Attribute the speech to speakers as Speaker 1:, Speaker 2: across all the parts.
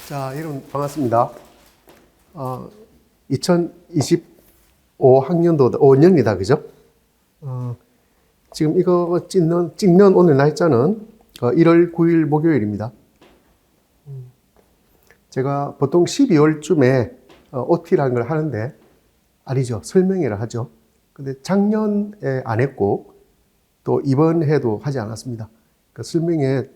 Speaker 1: 자, 여러분 반갑습니다. 2025 학년도 5년이다, 그죠? 지금 이거 찍는 오늘 날짜는 1월 9일 목요일입니다. 제가 보통 12월쯤에 OT라는 걸 하는데, 아니죠, 설명회를 하죠. 근데 작년에 안 했고, 또 이번 해도 하지 않았습니다. 그 설명회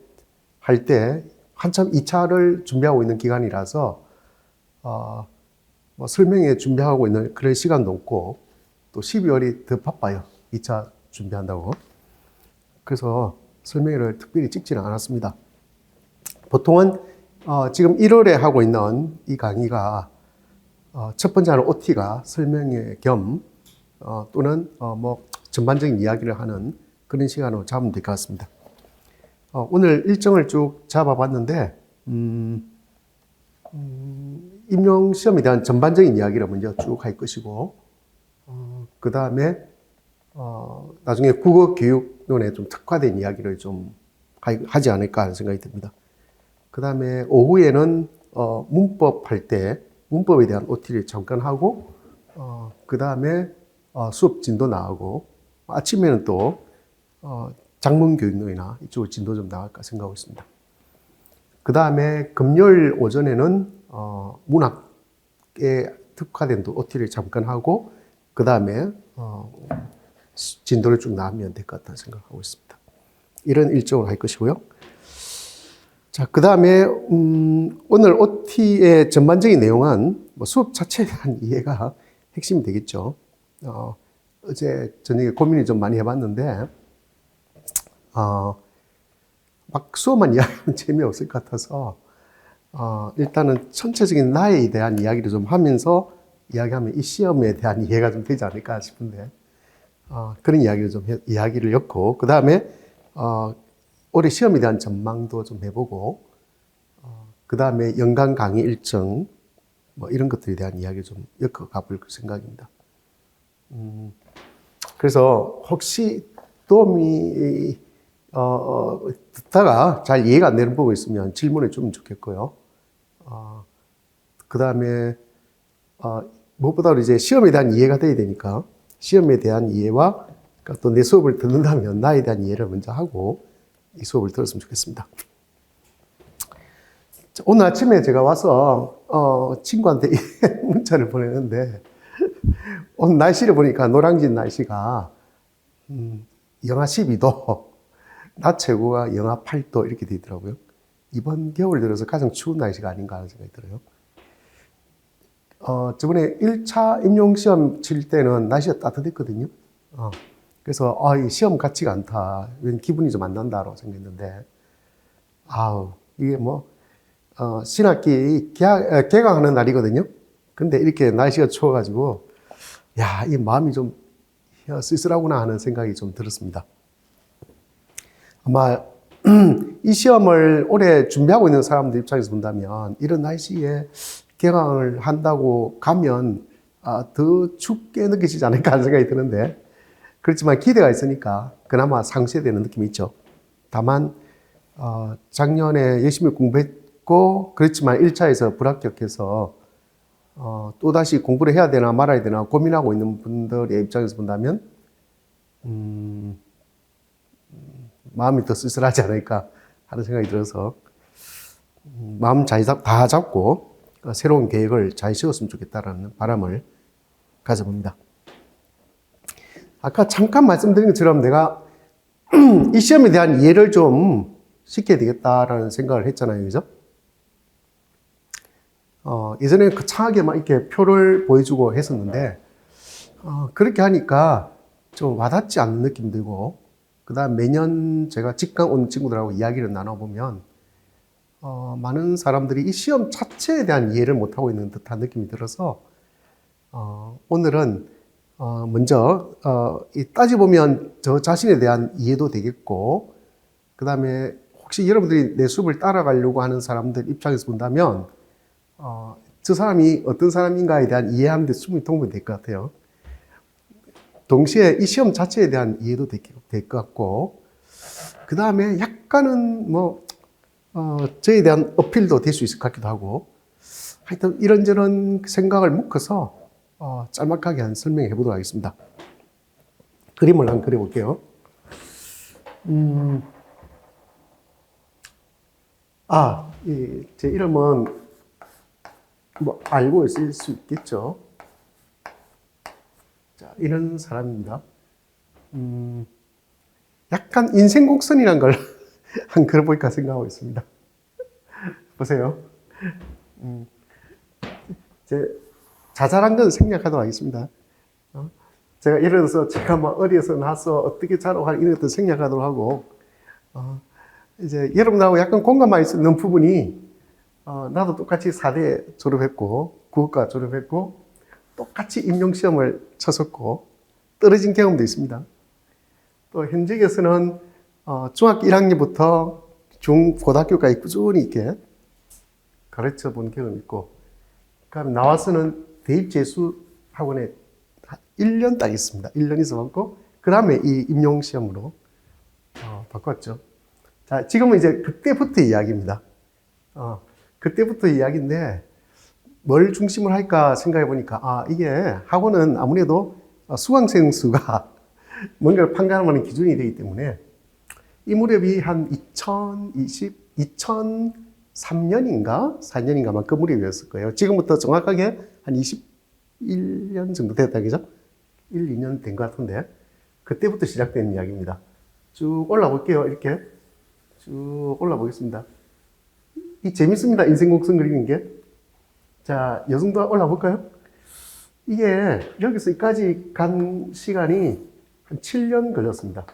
Speaker 1: 할 때 한참 2차를 준비하고 있는 기간이라서 뭐 설명회 준비하고 있는 그런 시간도 없고, 또 12월이 더 바빠요. 2차 준비한다고. 그래서 설명회를 특별히 찍지는 않았습니다. 보통은 지금 1월에 하고 있는 이 강의가 첫 번째는 OT가 설명회 겸 또는 뭐 전반적인 이야기를 하는 그런 시간으로 잡으면 될 것 같습니다. 오늘 일정을 쭉 잡아봤는데, 임용시험에 대한 전반적인 이야기를 먼저 쭉 할 것이고, 그 다음에, 나중에 국어교육론에 좀 특화된 이야기를 좀 하지 않을까 하는 생각이 듭니다. 그 다음에 오후에는, 문법 할 때, 문법에 대한 OT를 잠깐 하고, 그 다음에, 수업 진도 나가고, 아침에는 또, 작문교육론이나 이쪽으로 진도 좀 나갈까 생각하고 있습니다. 그 다음에 금요일 오전에는 문학에 특화된 OT를 잠깐 하고, 그 다음에 진도를 쭉 나가면 될 것 같다는 생각하고 있습니다. 이런 일정을 할 것이고요. 자, 그 다음에 오늘 OT의 전반적인 내용은 뭐 수업 자체에 대한 이해가 핵심이 되겠죠. 어제 저녁에 고민을 좀 많이 해봤는데, 막 수업만 이야기하면 재미없을 것 같아서, 일단은 전체적인 나에 대한 이야기를 좀 하면서 이야기하면 이 시험에 대한 이해가 좀 되지 않을까 싶은데, 그런 이야기를 엮고, 그 다음에, 올해 시험에 대한 전망도 좀 해보고, 그 다음에 연간 강의 일정, 뭐 이런 것들에 대한 이야기를 좀 엮어가 볼 생각입니다. 그래서 혹시 도움이 듣다가 잘 이해가 안 되는 부분이 있으면 질문해 주면 좋겠고요. 그 다음에, 무엇보다도 이제 시험에 대한 이해가 돼야 되니까, 시험에 대한 이해와 또 내 수업을 듣는다면 나에 대한 이해를 먼저 하고, 이 수업을 들었으면 좋겠습니다. 오늘 아침에 제가 와서, 친구한테 문자를 보냈는데, 오늘 날씨를 보니까 노량진 날씨가, 영하 12도, 낮 최고가 영하 8도 이렇게 되더라고요. 이번 겨울 들어서 가장 추운 날씨가 아닌가 하는 생각이 들어요. 저번에 1차 임용시험 칠 때는 날씨가 따뜻했거든요. 그래서, 이 시험 같지가 않다. 왠 기분이 좀 안 난다라고 생각했는데, 이게 뭐, 신학기 개강하는 날이거든요. 근데 이렇게 날씨가 추워가지고, 이 마음이 좀 쓸쓸하구나 하는 생각이 좀 들었습니다. 아마 이 시험을 올해 준비하고 있는 사람들 입장에서 본다면 이런 날씨에 개강을 한다고 가면 더 춥게 느껴지지 않을까 하는 생각이 드는데, 그렇지만 기대가 있으니까 그나마 상쇄되는 느낌이 있죠. 다만 작년에 열심히 공부했고 그렇지만 1차에서 불합격해서 또다시 공부를 해야 되나 말아야 되나 고민하고 있는 분들의 입장에서 본다면 마음이 더 쓸쓸하지 않을까 하는 생각이 들어서 마음 다 잡고 새로운 계획을 잘 세웠으면 좋겠다라는 바람을 가져봅니다. 아까 잠깐 말씀드린 것처럼 내가 이 시험에 대한 이해를 좀 시켜야 되겠다라는 생각을 했잖아요. 그죠? 예전에 거창하게 막 이렇게 표를 보여주고 했었는데, 그렇게 하니까 좀 와닿지 않는 느낌 들고, 그 다음 매년 제가 직강 온 친구들하고 이야기를 나눠보면, 많은 사람들이 이 시험 자체에 대한 이해를 못하고 있는 듯한 느낌이 들어서, 오늘은, 먼저, 따져보면 저 자신에 대한 이해도 되겠고, 그 다음에 혹시 여러분들이 내 수업을 따라가려고 하는 사람들 입장에서 본다면, 저 사람이 어떤 사람인가에 대한 이해하는 데 충분히 도움이 될 것 같아요. 동시에 이 시험 자체에 대한 이해도 될 것 같고, 그 다음에 약간은 뭐, 저에 대한 어필도 될 수 있을 것 같기도 하고, 하여튼 이런저런 생각을 묶어서 짤막하게 한 설명해 보도록 하겠습니다. 그림을 한번 그려볼게요. 제 이름은 뭐 알고 있을 수 있겠죠. 자, 이런 사람입니다. 약간 인생 곡선이란 걸 한 그려볼까 생각하고 있습니다. 보세요. 제 자잘한 건 생략하도록 하겠습니다. 제가 예를 들어서 제가 뭐 어디에서 나서 어떻게 자라고 이런 것도 생략하도록 하고, 이제 여러분하고 약간 공감할 수 있는 부분이, 나도 똑같이 4대 졸업했고, 국어과 졸업했고, 똑같이 임용시험을 쳤었고, 떨어진 경험도 있습니다. 또 현직에서는 중학교 1학년부터 고등학교까지 꾸준히 이렇게 가르쳐 본 경험이 있고, 그다음에 나와서는 대입재수 학원에 1년 딱 있습니다. 1년 있어봤고, 그 다음에 이 임용시험으로 바꿨죠. 자, 지금은 이제 그때부터 이야기입니다. 그때부터 이야기인데, 뭘 중심으로 할까 생각해 보니까, 이게 학원은 아무래도 수강생 수가 뭔가를 판가름하는 기준이 되기 때문에, 이 무렵이 한 2003년인가? 4년인가? 그 무렵이었을 거예요. 지금부터 정확하게 한 21년 정도 됐다, 그죠? 1, 2년 된 것 같은데, 그때부터 시작된 이야기입니다. 쭉 올라볼게요. 이렇게. 쭉 올라보겠습니다. 이 재밌습니다. 인생 곡선 그리는 게. 자, 요 정도 올라볼까요? 이게 여기서 여기까지 간 시간이 한 7년 걸렸습니다.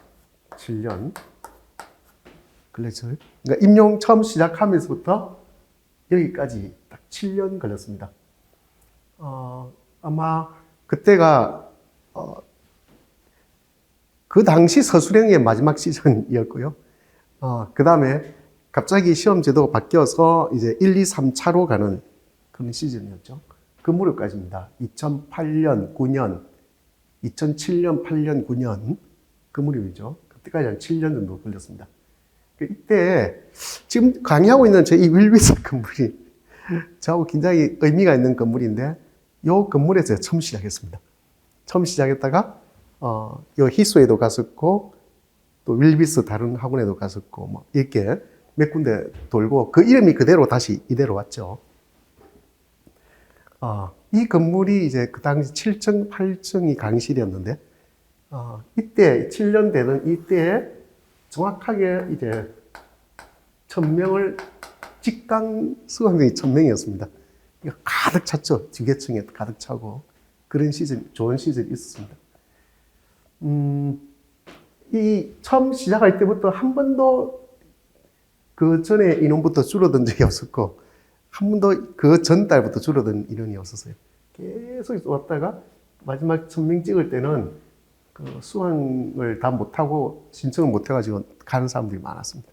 Speaker 1: 7년. 걸렸죠. 그러니까 임용 처음 시작하면서부터 여기까지 딱 7년 걸렸습니다. 아마 그때가 그 당시 서술형의 마지막 시즌이었고요. 그 다음에 갑자기 시험 제도가 바뀌어서 이제 1, 2, 3차로 가는 그런 시즌이었죠. 그 무렵까지입니다. 2008년, 9년, 2007년, 8년, 9년 그 무렵이죠. 그때까지 한 7년 정도 걸렸습니다. 이때 지금 강의하고 있는 제 이 윌비스 건물이 저하고 굉장히 의미가 있는 건물인데, 이 건물에서 처음 시작했습니다. 처음 시작했다가 요 희소에도 갔었고, 또 윌비스 다른 학원에도 갔었고, 뭐 이렇게 몇 군데 돌고, 그 이름이 그대로 다시 이대로 왔죠. 이 건물이 이제 그 당시 7층, 8층이 강의실이었는데, 이때 7년 되는 이때에 정확하게 이제 1000명을 직강 수강생이 1000명이었습니다. 가득 찼죠. 지계층에 가득 차고 그런 시즌, 좋은 시즌이 있었습니다. 이 처음 시작할 때부터 한 번도 그 전에 인원부터 줄어든 적이 없었고, 한 번도 그 전 달부터 줄어든 인원이 없었어요. 계속 왔다가 마지막 1000명 찍을 때는 그 수강을 다 못하고 신청을 못해가지고 가는 사람들이 많았습니다.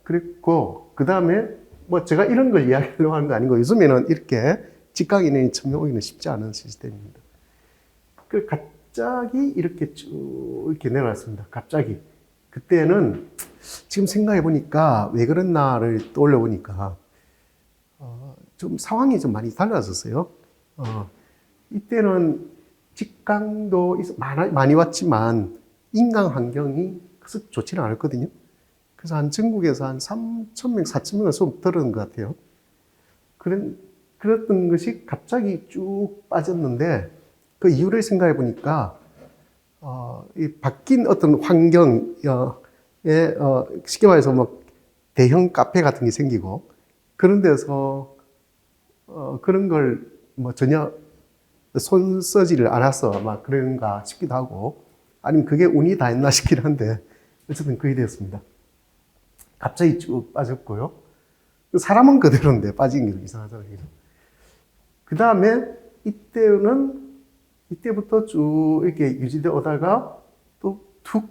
Speaker 1: 그랬고, 그 다음에 뭐 제가 이런 걸 이야기하려고 하는 거 아니고, 요즘에는 이렇게 직강 인원이 1000명 오기는 쉽지 않은 시스템입니다. 그 갑자기 이렇게 쭉 이렇게 내려왔습니다. 갑자기. 그때는 지금 생각해 보니까 왜 그랬나를 떠올려 보니까 좀 상황이 좀 많이 달라졌어요. 이때는 직강도 많이 왔지만 인강 환경이 그렇게 좋지는 않았거든요. 그래서 한 전국에서 한 3,000명, 4,000명을 수업 들은 것 같아요. 그랬던 것이 갑자기 쭉 빠졌는데, 그 이유를 생각해 보니까 이 바뀐 어떤 환경에 쉽게 말해서 뭐 대형 카페 같은 게 생기고, 그런 데서 그런 걸 뭐 전혀 손 써지를 않아서 막 그런가 싶기도 하고, 아니면 그게 운이 다 했나 싶긴 한데, 어쨌든 그게 되었습니다. 갑자기 쭉 빠졌고요. 사람은 그대로인데 빠진 게 이상하잖아요. 그 다음에 이때부터 쭉 이렇게 유지되어 오다가 또 툭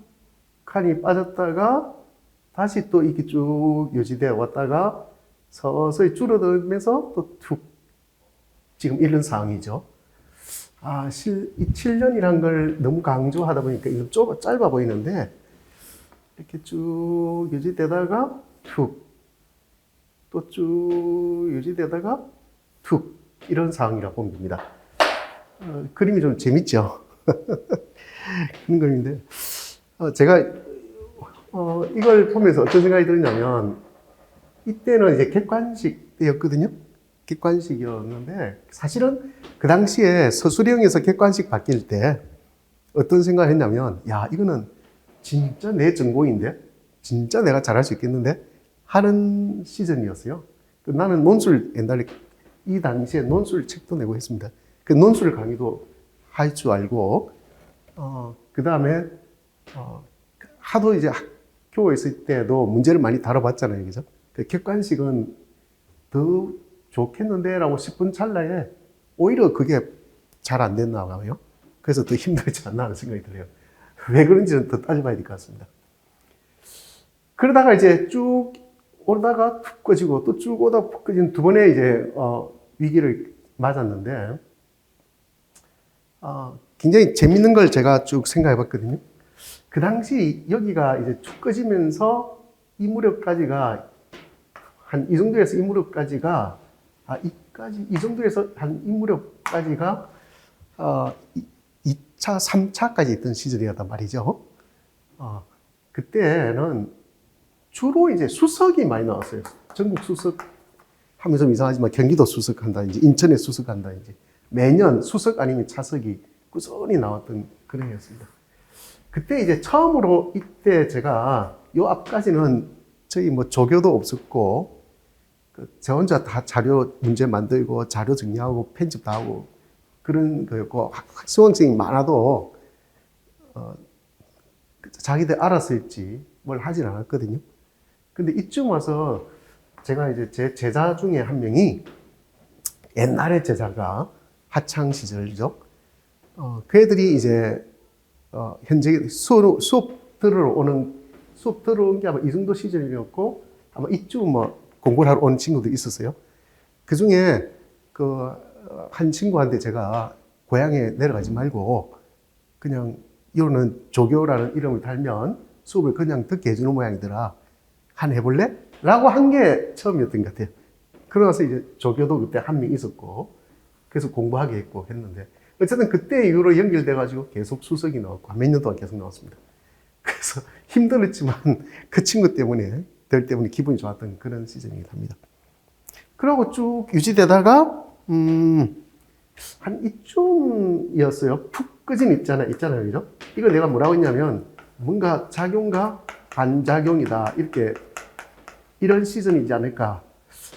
Speaker 1: 칸이 빠졌다가 다시 또 이렇게 쭉 유지되어 왔다가 서서히 줄어들면서 또 툭, 지금 이런 상황이죠. 이 7년이란 걸 너무 강조하다 보니까 이거 짧아 보이는데, 이렇게 쭉 유지되다가 툭, 또 쭉 유지되다가 툭 이런 상황이라고 보면 됩니다. 그림이 좀 재밌죠? 그런 그림인데 제가 이걸 보면서 어떤 생각이 들었냐면 이때는 이제 객관식 때였거든요. 객관식이었는데 사실은 그 당시에 서술형에서 객관식 바뀔 때 어떤 생각을 했냐면 야 이거는 진짜 내 전공인데 진짜 내가 잘할 수 있겠는데 하는 시즌이었어요. 나는 논술 옛날에 이 당시에 논술 책도 내고 했습니다. 그 논술 강의도 할 줄 알고 그 다음에 하도 이제 학교에 있을 때도 문제를 많이 다뤄봤잖아요, 그죠? 그 객관식은 더 좋겠는데 라고 싶은 찰나에 오히려 그게 잘 안 됐나 봐요. 그래서 더 힘들지 않나 하는 생각이 들어요. 왜 그런지는 더 따져봐야 될 것 같습니다. 그러다가 이제 쭉 오다가 푹 꺼지고 또 쭉 오다가 푹 꺼지는 두 번의 이제 위기를 맞았는데 굉장히 재밌는 걸 제가 쭉 생각해 봤거든요. 그 당시 여기가 이제 쭉 꺼지면서 이 무렵까지가 한 이 정도에서 이 무렵까지가 이 정도에서 한 이 무렵까지가 2차, 3차까지 있던 시절이었단 말이죠. 그때는 주로 이제 수석이 많이 나왔어요. 전국 수석 하면 좀 이상하지만 경기도 수석한다든지 인천에 수석한다든지 매년 수석 아니면 차석이 꾸준히 나왔던 그런 해였습니다. 그때 이제 처음으로 이때 제가 요 앞까지는 저희 뭐 조교도 없었고 저 혼자 다 자료 문제 만들고 자료 정리하고 편집 다 하고 그런 거였고 수강생이 많아도 자기들 알아서 했지 뭘 하진 않았거든요. 근데 이쯤 와서 제가 이제 제 제자 중에 한 명이 옛날에 제자가 하창 시절이죠. 그 애들이 이제 현재 수업 들어온 게 아마 이 정도 시절이었고 아마 이쯤 뭐 공부를 하러 온 친구들이 있었어요. 그 중에 한 친구한테 제가 고향에 내려가지 말고 그냥 이거는 조교라는 이름을 달면 수업을 그냥 듣게 해주는 모양이더라. 한 해볼래? 라고 한 게 처음이었던 것 같아요. 그러고서 이제 조교도 그때 한 명 있었고 그래서 공부하게 했고 했는데 어쨌든 그때 이후로 연결돼가지고 계속 수석이 나왔고 몇 년 동안 계속 나왔습니다. 그래서 힘들었지만 그 친구 때문에 기분이 좋았던 그런 시즌이긴 합니다. 그러고 쭉 유지되다가 한 이쯤이었어요. 푹 꺼진 있잖아요, 그죠? 이걸 내가 뭐라고 했냐면 뭔가 작용과 반작용이다 이런 시즌이지 않을까.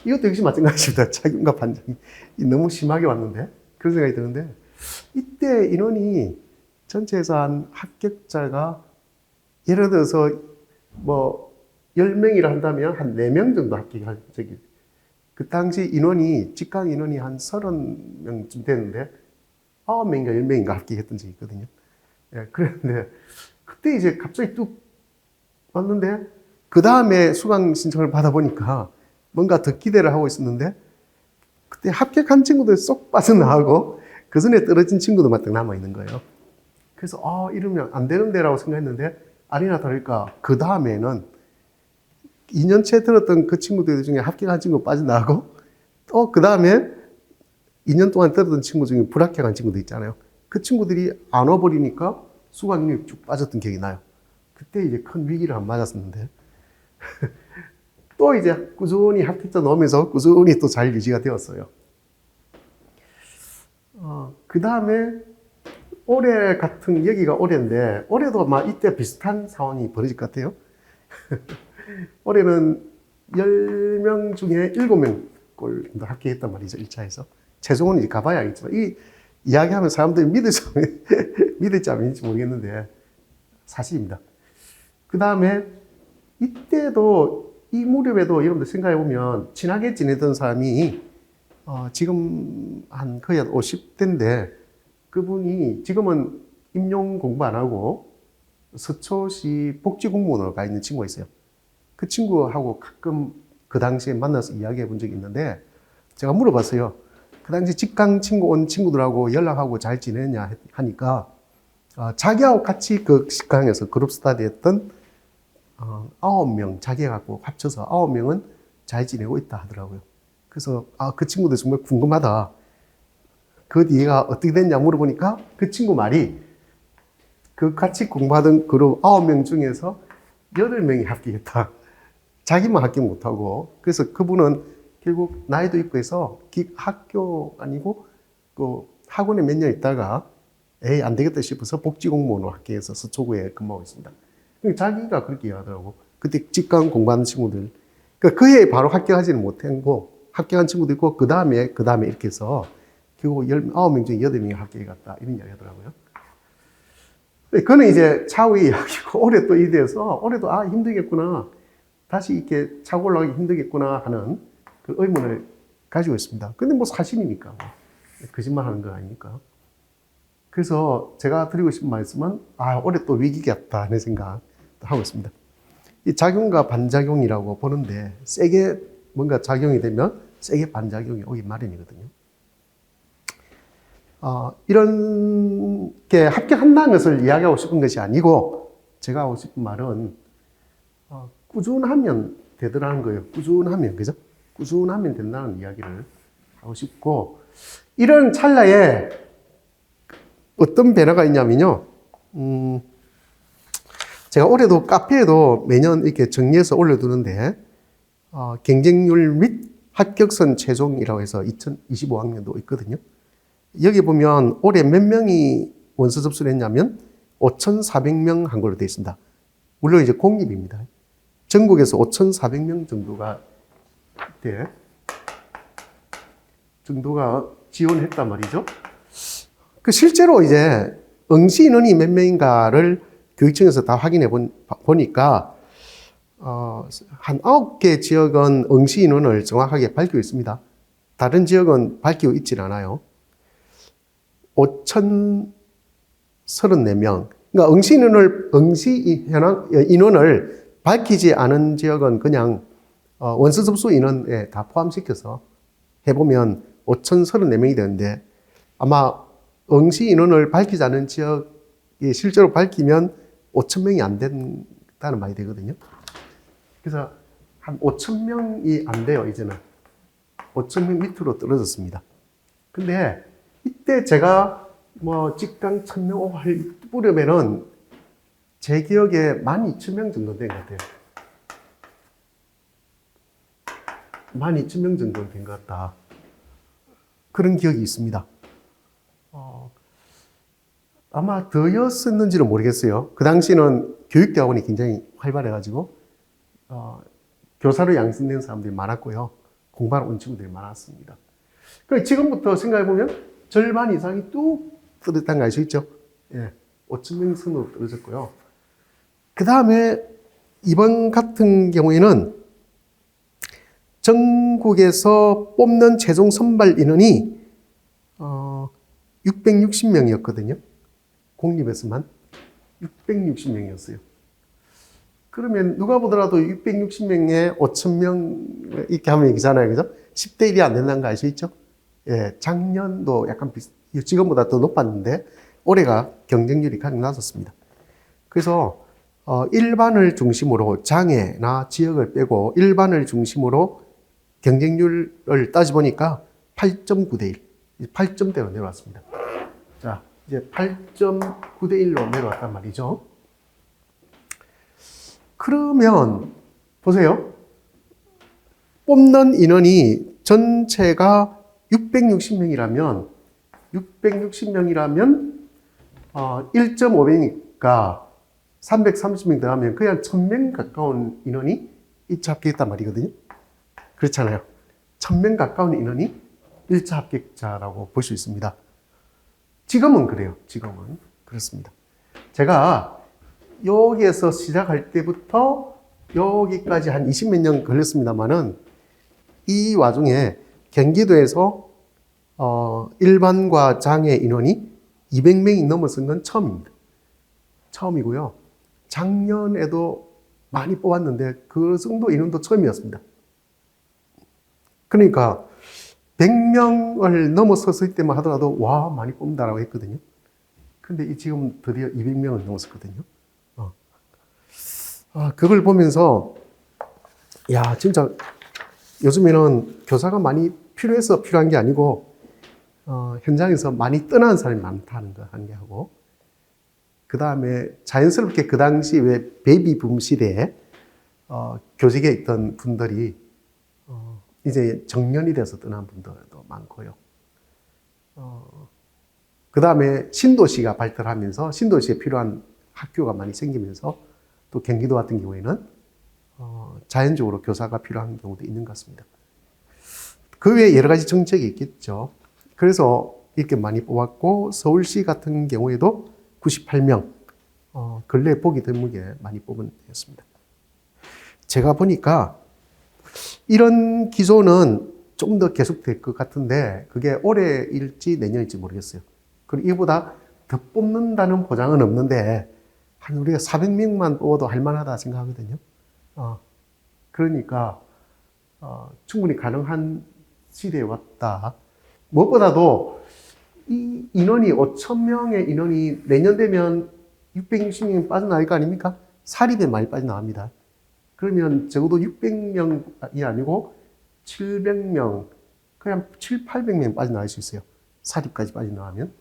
Speaker 1: 이것도 역시 마찬가지입니다. 작용과 반작용이 너무 심하게 왔는데 그런 생각이 드는데 이때 인원이 전체에서 한 합격자가 예를 들어서 뭐 10명이라 한다면 한 4명 정도 합격한 적이 그 당시 인원이 직강 인원이 한 30명쯤 되는데 9명인가 10명인가 합격했던 적이 있거든요. 예, 그랬는데 그때 이제 갑자기 뚝 왔는데 그 다음에 수강 신청을 받아보니까 뭔가 더 기대를 하고 있었는데 그때 합격한 친구들 쏙 빠져나가고 그 전에 떨어진 친구들만 딱 남아있는 거예요. 그래서 이러면 안 되는데라고 생각했는데 아니나 다를까 그 다음에는 2년째 들었던 그 친구들 중에 합격한 친구 빠져나가고 또 그 다음에 2년 동안 들었던 친구 중에 불합격한 친구도 있잖아요. 그 친구들이 안 와버리니까 수강률이 쭉 빠졌던 기억이 나요. 그때 이제 큰 위기를 안 맞았었는데 또 이제 꾸준히 합격자 넣으면서 꾸준히 또 잘 유지가 되었어요. 그 다음에 올해 같은 여기가 올해인데 올해도 막 이때 비슷한 상황이 벌어질 것 같아요. 올해는 10명 중에 7명 꼴 합격했단 말이죠. 1차에서. 최종은 이제 가봐야 알겠지만 이 이야기하면 사람들이 믿을지 안 믿을지 모르겠는데 사실입니다. 그 다음에 이때도 이 무렵에도 여러분들 생각해보면 친하게 지내던 사람이 지금 한 거의 한 50대인데 그분이 지금은 임용 공부 안 하고 서초시 복지공무원으로 가 있는 친구가 있어요. 그 친구하고 가끔 그 당시에 만나서 이야기해 본 적이 있는데 제가 물어봤어요. 그 당시 직강 친구 온 친구들하고 연락하고 잘 지내냐 하니까 자기하고 같이 그 직강에서 그룹 스터디 했던 9명 자기하고 합쳐서 9명은 잘 지내고 있다 하더라고요. 그래서 그 친구도 정말 궁금하다. 그 뒤가 어떻게 됐냐 물어보니까 그 친구 말이 그 같이 공부하던 그룹 9명 중에서 8명이 합격했다. 자기만 합격 못하고. 그래서 그분은 결국 나이도 있고 해서 학교 아니고 그 학원에 몇 년 있다가 에이 안 되겠다 싶어서 복지공무원으로 합격해서 서초구에 근무하고 있습니다. 자기가 그렇게 얘기하더라고. 그때 직관 공부하는 친구들. 그 해에 바로 합격하지는 못했고 합격한 친구도 있고 그 다음에 이렇게 해서 결국 19명 중에 8명이 합격해 갔다. 이런 이야기 하더라고요. 그거는 이제 차후의 이야기고 올해 또 이래서 올해도 힘들겠구나. 다시 이렇게 차고 올라가기 힘들겠구나 하는 그 의문을 가지고 있습니다. 근데 뭐 사실이니까. 거짓말 하는 거 아니니까. 그래서 제가 드리고 싶은 말씀은 올해 또 위기겠다 하는 생각 하고 있습니다. 이 작용과 반작용이라고 보는데 세게 뭔가 작용이 되면 세게 반작용이 오기 마련이거든요. 이런 게 합격한다는 것을 이야기하고 싶은 것이 아니고 제가 하고 싶은 말은 꾸준하면 되더라는 거예요. 꾸준하면, 그죠? 꾸준하면 된다는 이야기를 하고 싶고 이런 찰나에 어떤 변화가 있냐면요. 제가 올해도 카페에도 매년 이렇게 정리해서 올려두는데 경쟁률 및 합격선 최종이라고 해서 2025학년도 있거든요. 여기 보면 올해 몇 명이 원서 접수를 했냐면 5,400명 한 걸로 되어 있습니다. 물론 이제 공립입니다. 전국에서 5,400명 정도가 지원했단 말이죠. 실제로 이제 응시 인원이 몇 명인가를 교육청에서 다 확인해 보니까 한 9개 지역은 응시 인원을 정확하게 밝히고 있습니다. 다른 지역은 밝히고 있질 않아요. 5,034명. 그러니까 응시 인원을 밝히지 않은 지역은 그냥 원서 접수 인원에 다 포함시켜서 해보면 5,034명이 되는데 아마 응시 인원을 밝히지 않은 지역이 실제로 밝히면 5,000명이 안 된다는 말이 되거든요. 그래서 한 5,000명이 안 돼요, 이제는. 5,000명 밑으로 떨어졌습니다. 근데 이때 제가 직강 1,000명 뿌려면은 제 기억에 12,000명 정도 된 것 같아요. 12,000명 정도 된 것 같다. 그런 기억이 있습니다. 아마 더였었는지는 모르겠어요. 그 당시는 교육대학원이 굉장히 활발해가지고 교사로 양성된 사람들이 많았고요. 공부하러 온 친구들이 많았습니다. 그러니까 지금부터 생각해보면 절반 이상이 뚝 떨어졌다는 거 알 수 있죠? 예, 5,000명 선으로 떨어졌고요. 그 다음에 이번 같은 경우에는 전국에서 뽑는 최종 선발 인원이 660명이었거든요. 공립에서만 660명이었어요. 그러면 누가 보더라도 660명에 5,000명 이렇게 하면 얘기잖아요. 그죠? 10대 1이 안 된다는 거 알 수 있죠? 예, 작년도 약간 지금보다 더 높았는데 올해가 경쟁률이 가장 낮았습니다. 그래서 일반을 중심으로 장애나 지역을 빼고 일반을 중심으로 경쟁률을 따져보니까 8.9대 1, 8점대로 내려왔습니다. 자, 이제 8.9대 1로 내려왔단 말이죠. 그러면 보세요. 뽑는 인원이 전체가 660명이라면 1.5배니까 330명 더하면 거의 한 1,000명 가까운 인원이 일차 합격했단 말이거든요. 그렇잖아요. 1,000명 가까운 인원이 1차 합격자라고 볼 수 있습니다. 지금은 그래요. 지금은 그렇습니다. 제가 여기에서 시작할 때부터 여기까지 한 20몇 년 걸렸습니다만은 이 와중에 경기도에서 일반과 장애 인원이 200명이 넘어선 건 처음입니다. 처음이고요. 작년에도 많이 뽑았는데 그 정도 인원도 처음이었습니다. 그러니까 100명을 넘어섰을 때만 하더라도 와 많이 뽑는다라고 했거든요. 근데 지금 드디어 200명을 넘었었거든요. 그걸 보면서 야 진짜 요즘에는 교사가 많이 필요해서 필요한 게 아니고 현장에서 많이 떠나는 사람이 많다는 거 한 개 하고, 그 다음에 자연스럽게 그 당시 왜 베이비붐 시대에 교직에 있던 분들이 이제 정년이 돼서 떠난 분들도 많고요. 그 다음에 신도시가 발달하면서 신도시에 필요한 학교가 많이 생기면서 또 경기도 같은 경우에는 자연적으로 교사가 필요한 경우도 있는 것 같습니다. 그 외에 여러 가지 정책이 있겠죠. 그래서 이렇게 많이 뽑았고, 서울시 같은 경우에도 98명, 근래 보기 드물게 많이 뽑은 데였습니다. 제가 보니까 이런 기조는 좀 더 계속될 것 같은데, 그게 올해일지 내년일지 모르겠어요. 그리고 이보다 더 뽑는다는 보장은 없는데, 한 우리가 400명만 뽑아도 할만하다 생각하거든요. 그러니까 충분히 가능한 시대에 왔다. 무엇보다도 이 인원이 5,000명의 인원이 내년 되면 660명 빠져나갈 거 아닙니까? 사립에 많이 빠져나갑니다. 그러면 적어도 600명이 아니고 700명, 그냥 800명 빠져나갈 수 있어요. 사립까지 빠져나가면.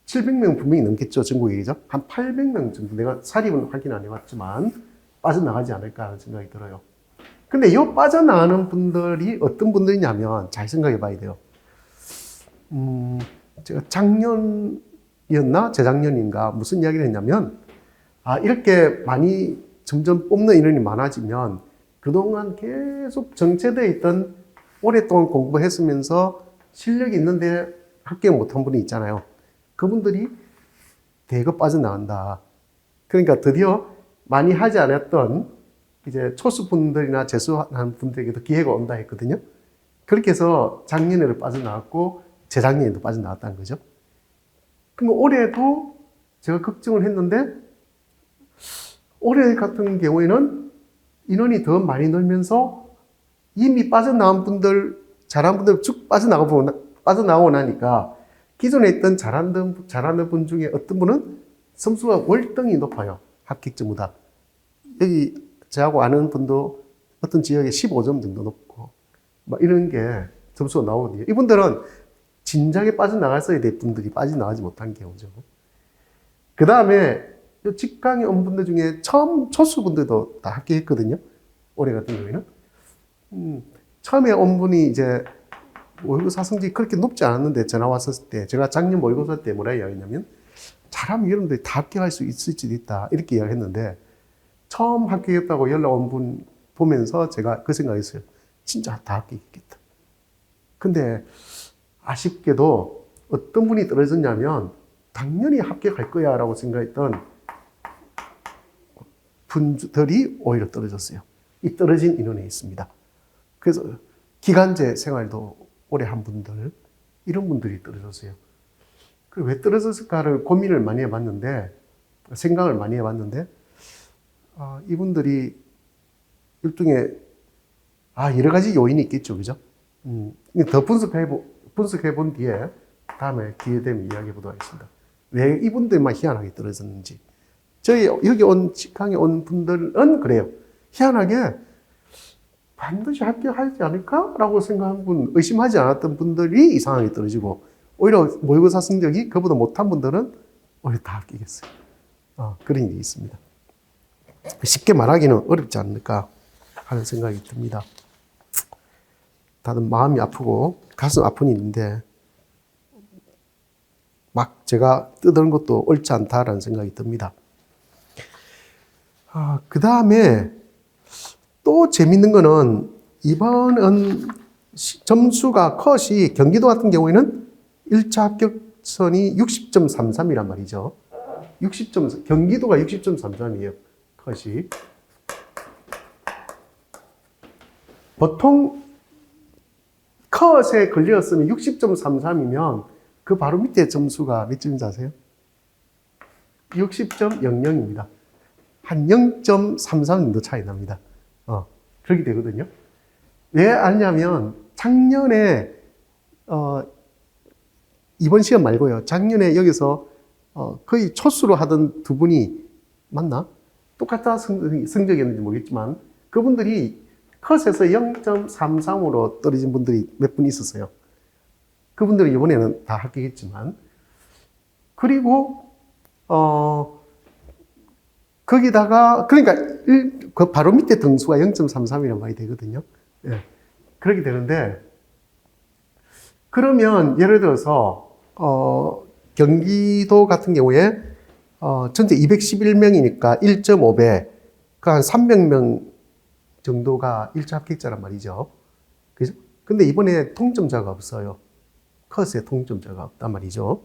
Speaker 1: 700명 분명히 넘겠죠, 전국이죠. 한 800명 정도, 내가 사립은 확인 안 해봤지만 빠져나가지 않을까 하는 생각이 들어요. 근데 이 빠져나가는 분들이 어떤 분들이냐면 잘 생각해 봐야 돼요. 제가 작년이었나? 재작년인가? 무슨 이야기를 했냐면, 이렇게 많이 점점 뽑는 인원이 많아지면 그동안 계속 정체되어 있던 오랫동안 공부했으면서 실력이 있는데 합격 못한 분이 있잖아요. 그분들이 대거 빠져나간다. 그러니까 드디어 많이 하지 않았던 이제 초수분들이나 재수하는 분들에게도 기회가 온다 했거든요. 그렇게 해서 작년에도 빠져나왔고 재작년에도 빠져나왔다는 거죠. 그럼 올해도 제가 걱정을 했는데, 올해 같은 경우에는 인원이 더 많이 늘면서 이미 빠져나온 분들, 잘한 분들 쭉 빠져나오고 나니까 기존에 있던 잘하는 분 중에 어떤 분은 점수가 월등히 높아요. 합격점보다. 여기 저하고 아는 분도 어떤 지역에 15점 정도 높고 막 이런 게 점수가 나오거든요. 이분들은 진작에 빠져나갔어야 될 분들이 빠져나가지 못한 경우죠. 그 다음에 직강에 온 분들 중에 처음 초수분들도 다 합격했거든요. 올해 같은 경우에는. 처음에 온 분이 이제 모의고사 성적이 그렇게 높지 않았는데 전화 왔었을 때, 제가 작년 모의고사 때 뭐라 이야기했냐면, 잘하면 여러분들이 다 합격할 수 있을 수도 있다 이렇게 이야기했는데, 처음 합격했다고 연락 온 분 보면서 제가 그 생각했어요. 진짜 다 합격했겠다. 근데 아쉽게도 어떤 분이 떨어졌냐면, 당연히 합격할 거야 라고 생각했던 분들이 오히려 떨어졌어요. 이 떨어진 인원에 있습니다. 그래서 기간제 생활도 오래 한 분들, 이런 분들이 떨어졌어요. 왜 떨어졌을까를 고민을 많이 해봤는데, 생각을 많이 해봤는데, 이분들이 일종의, 여러 가지 요인이 있겠죠, 그죠? 더 분석해본 뒤에 다음에 기회 되면 이야기해보도록 하겠습니다. 왜 이분들만 희한하게 떨어졌는지. 저희 여기 직항에 온 분들은 그래요. 희한하게 반드시 합격하지 않을까? 라고 생각한 분, 의심하지 않았던 분들이 이상하게 떨어지고, 오히려 모의고사 성적이 그보다 못한 분들은 오히려 다 합격했어요. 그런 일이 있습니다. 쉽게 말하기는 어렵지 않을까 하는 생각이 듭니다. 다들 마음이 아프고 가슴 아픈 일인데, 막 제가 떠드는 것도 옳지 않다라는 생각이 듭니다. 그 다음에 또 재밌는 거는, 이번은 점수가 컷이 경기도 같은 경우에는 1차 합격선이 60.33이란 말이죠. 60점, 경기도가 60.33이에요. 컷이. 보통 컷에 걸렸으면 60.33이면 그 바로 밑에 점수가 몇 점인지 아세요? 60.00입니다. 한 0.33 정도 차이 납니다. 그렇게 되거든요. 왜 아냐면, 작년에, 이번 시험 말고요. 작년에 여기서, 거의 초수로 하던 두 분이, 맞나? 똑같은 성적이었는지 모르겠지만, 그분들이 컷에서 0.33으로 떨어진 분들이 몇 분 있었어요. 그분들은 이번에는 다 합격했지만. 그리고, 거기다가, 그러니까, 그 바로 밑에 등수가 0.33이란 말이 되거든요. 예. 그렇게 되는데, 그러면 예를 들어서, 경기도 같은 경우에, 전체 211명이니까 1.5배, 그 한 300명 정도가 1차 합격자란 말이죠. 그죠? 근데 이번에 통점자가 없어요. 컷에 통점자가 없단 말이죠.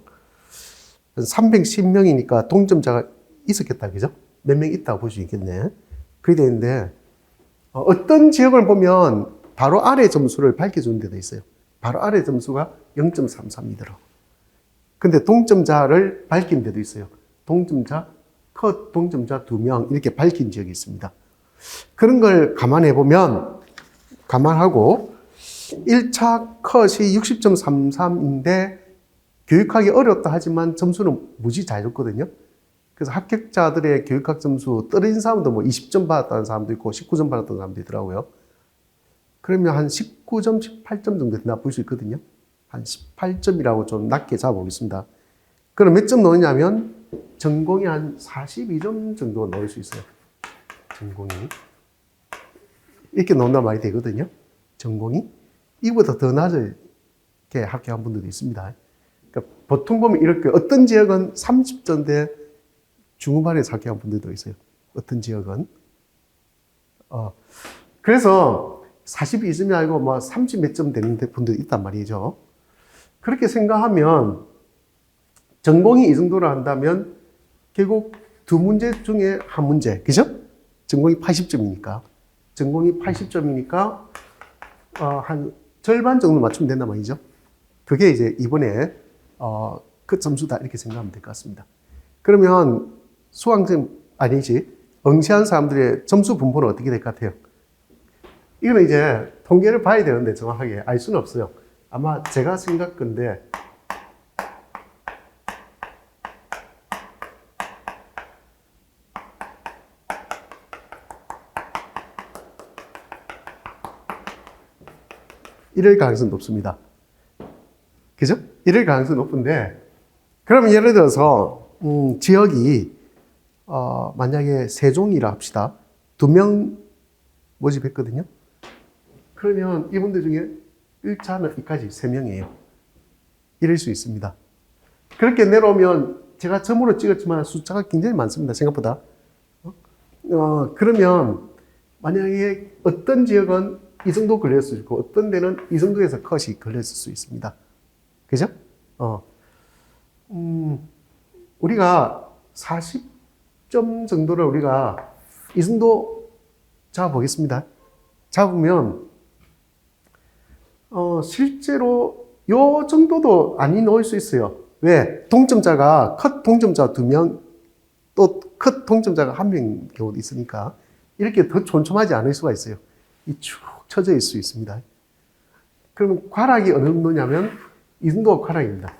Speaker 1: 310명이니까 통점자가 있었겠다, 그죠? 몇 명 있다고 볼 수 있겠네. 그게 되는데, 어떤 지역을 보면 바로 아래 점수를 밝혀주는 데도 있어요. 바로 아래 점수가 0.33이더라고. 근데 동점자를 밝힌 데도 있어요. 동점자, 컷 동점자 2명 이렇게 밝힌 지역이 있습니다. 그런 걸 감안하고 1차 컷이 60.33인데 교육하기 어렵다 하지만 점수는 무지 잘 줬거든요. 그래서 합격자들의 교육학 점수 떨어진 사람도 뭐 20점 받았다는 사람도 있고 19점 받았다는 사람도 있더라고요. 그러면 한 19점, 18점 정도 된다 볼 수 있거든요. 한 18점이라고 좀 낮게 잡아보겠습니다. 그럼 몇 점 넣느냐면 전공이 한 42점 정도 넣을 수 있어요. 전공이. 이렇게 넣는단 말이 되거든요. 전공이. 이보다 더 낮게 합격한 분들도 있습니다. 그러니까 보통 보면 이렇게 어떤 지역은 30점대 중후반에서 합격한 분들도 있어요. 어떤 지역은. 그래서 42점이 아니고 뭐 30 몇 점 되는 분들이 있단 말이죠. 그렇게 생각하면 전공이 이 정도로 한다면 결국 두 문제 중에 한 문제, 그죠? 전공이 80점이니까. 전공이 80점이니까 한 절반 정도 맞추면 된단 말이죠. 그게 이제 이번에 그 점수다 이렇게 생각하면 될 것 같습니다. 그러면 수강생 아니지 응시한 사람들의 점수 분포는 어떻게 될 것 같아요? 이거는 이제 통계를 봐야 되는데 정확하게 알 수는 없어요. 아마 제가 생각건데 이럴 가능성이 높습니다. 그죠? 이럴 가능성이 높은데 그러면 예를 들어서 지역이 만약에 세종이라 합시다. 2명 모집했거든요. 그러면 이분들 중에 1차는 여기까지 3명이에요. 이럴 수 있습니다. 그렇게 내려오면 제가 점으로 찍었지만 숫자가 굉장히 많습니다. 생각보다. 그러면 만약에 어떤 지역은 이 정도 걸렸을 수 있고 어떤 데는 이 정도에서 컷이 걸렸을 수 있습니다. 그죠? 우리가 40점 정도를 우리가 이 정도 잡아보겠습니다. 잡으면 실제로 요 정도도 아니 넣을 수 있어요. 왜? 동점자가 컷 동점자 2명 또 컷 동점자가 1명인 경우도 있으니까 이렇게 더 촘촘하지 않을 수가 있어요. 이 쭉 쳐져 있을 수 있습니다. 그러면 과락이 어느 정도냐면 이 정도가 과락입니다.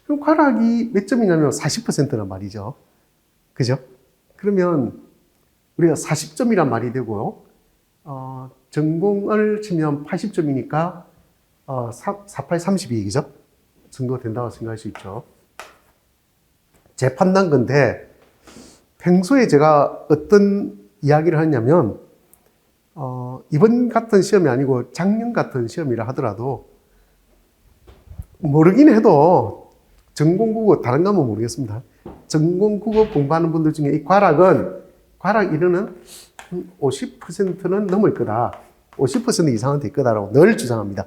Speaker 1: 그럼 과락이 몇 점이냐면 40%란 말이죠. 그죠? 그러면 우리가 40점이란 말이 되고요. 전공을 치면 80점이니까 48, 32, 그죠? 정도가 된다고 생각할 수 있죠. 제 판단 건데 평소에 제가 어떤 이야기를 하냐면 이번 같은 시험이 아니고 작년 같은 시험이라 하더라도 모르긴 해도 전공국어 다른 거 하면 모르겠습니다. 전공국어 공부하는 분들 중에 이 과락 이르는 50%는 넘을 거다. 50% 이상은 될 거다라고 늘 주장합니다.